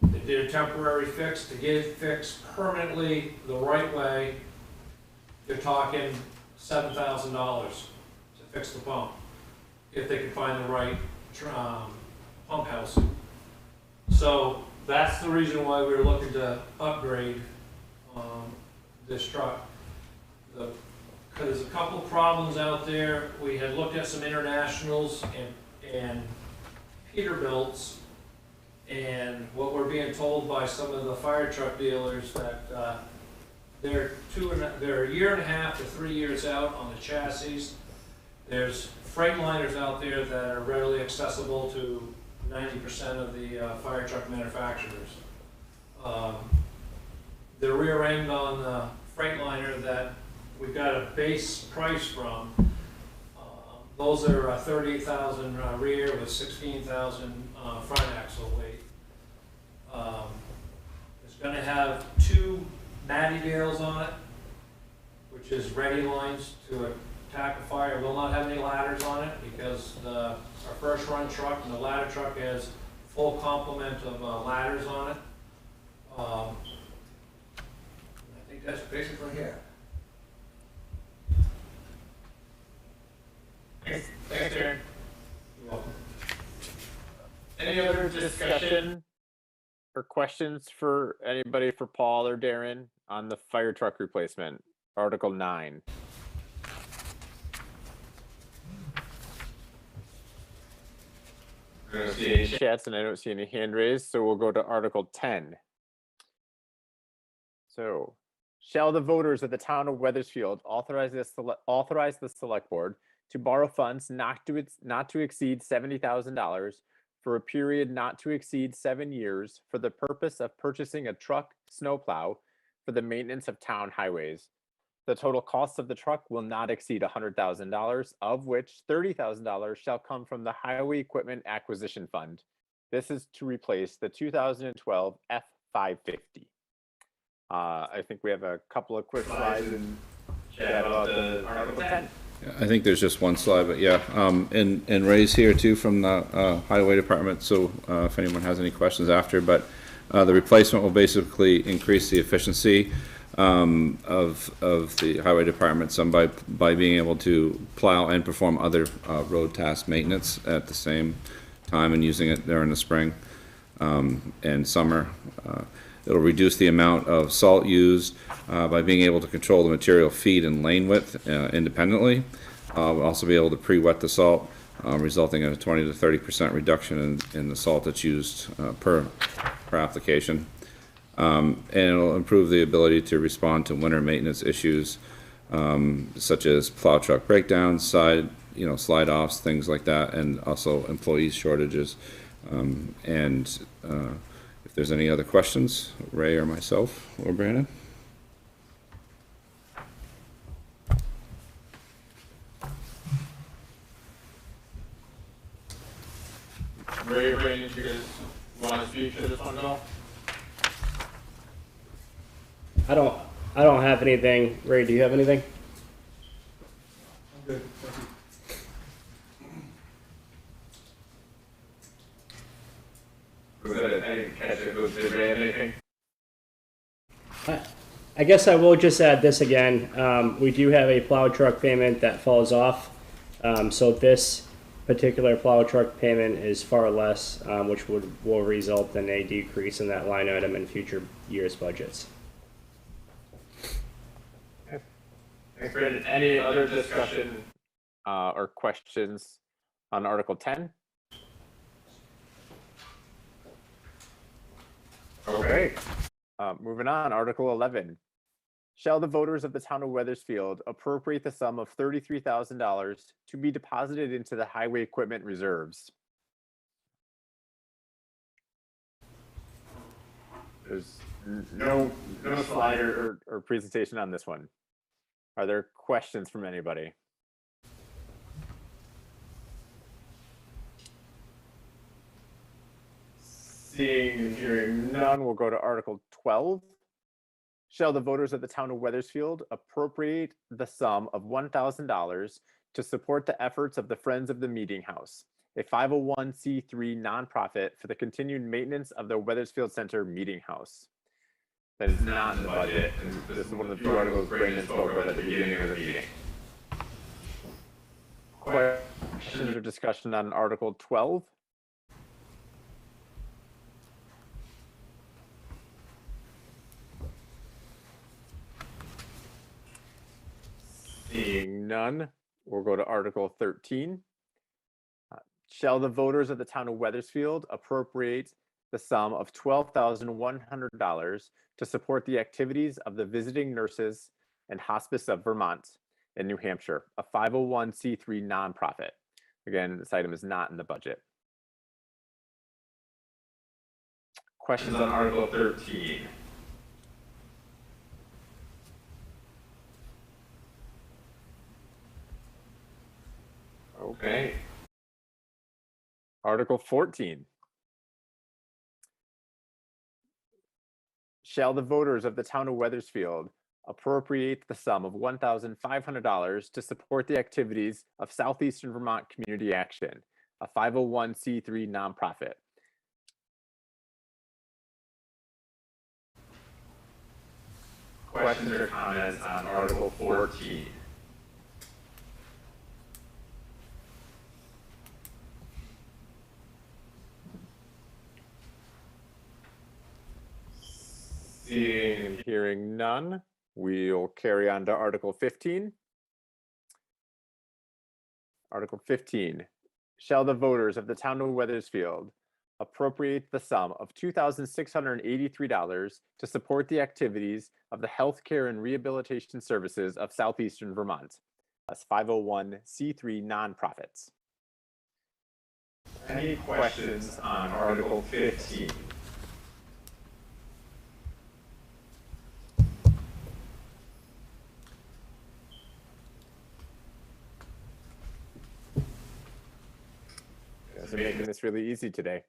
they did a temporary fix. To get it fixed permanently the right way, you're talking $7,000 to fix the pump, if they could find the right pump housing. So that's the reason why we were looking to upgrade this truck. Because there's a couple problems out there. We had looked at some internationals and Peterbilts, and what we're being told by some of the fire truck dealers that they're a year and a half to 3 years out on the chassis. There's Freightliners out there that are readily accessible to 90% of the fire truck manufacturers. The rear end on the Freightliner that we've got a base price from, those are 38,000 rear with 16,000 front axle weight. It's going to have 2 natty bales on it, which is ready lines to attack a fire. It will not have any ladders on it because our first run truck and the ladder truck has full complement of ladders on it. I think that's basically it. Thanks, Aaron. You're welcome. Any other discussion or questions for anybody for Paul or Darren on the fire truck replacement, Article 9? I don't see any chats and I don't see any hand raised, so we'll go to Article 10. So, shall the voters of the town of Weathersfield authorize the select board to borrow funds not to exceed $70,000 for a period not to exceed 7 years for the purpose of purchasing a truck snowplow for the maintenance of town highways. The total cost of the truck will not exceed $100,000, of which $30,000 shall come from the Highway Equipment Acquisition Fund. This is to replace the 2012 F550. I think we have a couple of quick slides and chat about the Article 10. I think there's just one slide, but yeah, and Ray's here too from the Highway Department, so if anyone has any questions after, but the replacement will basically increase the efficiency of the highway department, some by being able to plow and perform other road task maintenance at the same time and using it during the spring and summer. It'll reduce the amount of salt used by being able to control the material feed and lane width independently. We'll also be able to pre-wet the salt, resulting in a 20 to 30% reduction in the salt that's used per application. And it'll improve the ability to respond to winter maintenance issues, such as plow truck breakdowns, slide offs, things like that, and also employee shortages. If there's any other questions, Ray or myself or Brandon? Ray or Brandon, you guys want to speak to this one at all? I don't have anything. Ray, do you have anything? Good. Was that it? I didn't catch it. Did Ray have anything? I guess I will just add this again. We do have a plow truck payment that falls off. So this particular plow truck payment is far less, which will result in a decrease in that line item in future years' budgets. Thanks, Brandon. Any other discussion or questions on Article 10? Okay. Moving on, Article 11. Shall the voters of the town of Weathersfield appropriate the sum of $33,000 to be deposited into the highway equipment reserves? There's no slide or presentation on this one. Are there questions from anybody? Seeing and hearing none, we'll go to Article 12. Shall the voters of the town of Weathersfield appropriate the sum of $1,000 to support the efforts of the Friends of the Meeting House, a 501c3 nonprofit for the continued maintenance of the Weathersfield Center Meeting House? That is not in the budget, and this is one of the few articles Brandon spoke about at the beginning of the meeting. Questions or discussion on Article 12? Seeing none, we'll go to Article 13. Shall the voters of the town of Weathersfield appropriate the sum of $12,100 to support the activities of the Visiting Nurses and Hospice of Vermont in New Hampshire, a 501c3 nonprofit? Again, this item is not in the budget. Questions on Article 13? Okay. Article 14. Shall the voters of the town of Weathersfield appropriate the sum of $1,500 to support the activities of Southeastern Vermont Community Action, a 501c3 nonprofit? Questions or comments on Article 14? Seeing and hearing none, we'll carry on to Article 15. Article 15. Shall the voters of the town of Weathersfield appropriate the sum of $2,683 to support the activities of the Healthcare and Rehabilitation Services of Southeastern Vermont, as 501c3 nonprofits? Any questions on Article 15? We're making this really easy today.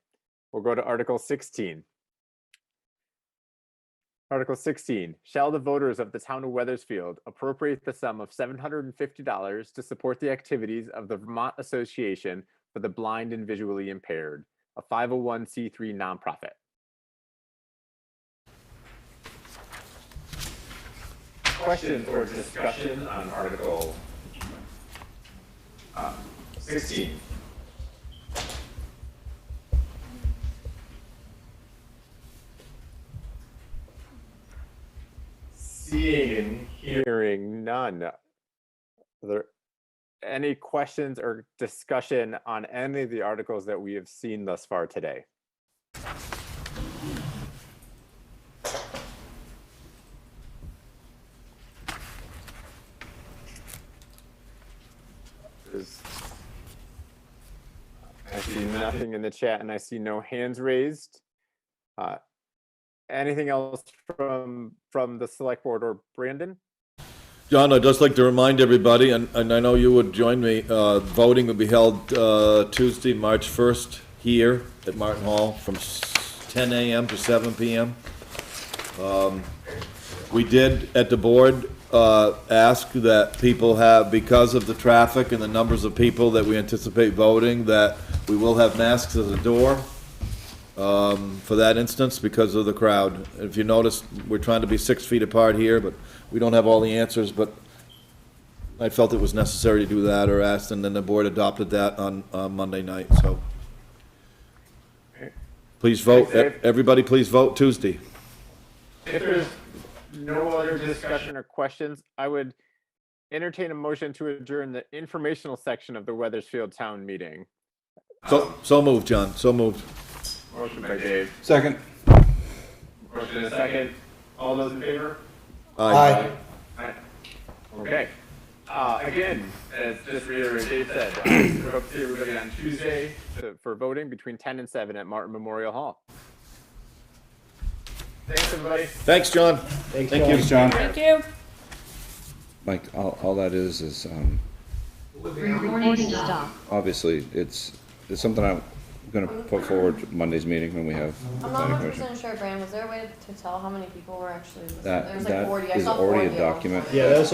We'll go to Article 16. Article 16. Shall the voters of the town of Weathersfield appropriate the sum of $750 to support the activities of the Vermont Association for the Blind and Visually Impaired, a 501c3 nonprofit? questions or discussion on Article 16? Seeing and hearing none. Are there any questions or discussion on any of the articles that we have seen thus far today? I see nothing in the chat and I see no hands raised. Anything else from the select board or Brandon? John, I'd just like to remind everybody, and I know you would join me, voting will be held Tuesday, March 1st, here at Martin Hall from 10 a.m. to 7 p.m. We did, at the board, ask that people have, because of the traffic and the numbers of people that we anticipate voting, that we will have masks at the door for that instance because of the crowd. If you notice, we're trying to be 6 feet apart here, but we don't have all the answers, but I felt it was necessary to do that or asked, and then the board adopted that on Monday night, so. Please vote, everybody please vote Tuesday. If there's no other discussion or questions, I would entertain a motion to adjourn the informational section of the Weathersfield Town Meeting. So moved, John, so moved. Motion by Dave. Second. Motion and a second. All those in favor? Aye. Aye. Okay. Again, as just reiterated, Dave said, we hope to see everybody on Tuesday for voting between 10 and 7 at Martin Memorial Hall. Thanks, everybody. Thanks, John. Thank you. John. Thank you. Mike, all that is, Recording stop. obviously, it's something I'm gonna put forward to Monday's meeting when we have. I'm not 100% sure, Brand. Was there a way to tell how many people were actually listening? There was like That 40. I is saw already 40 a on document. Yeah, that's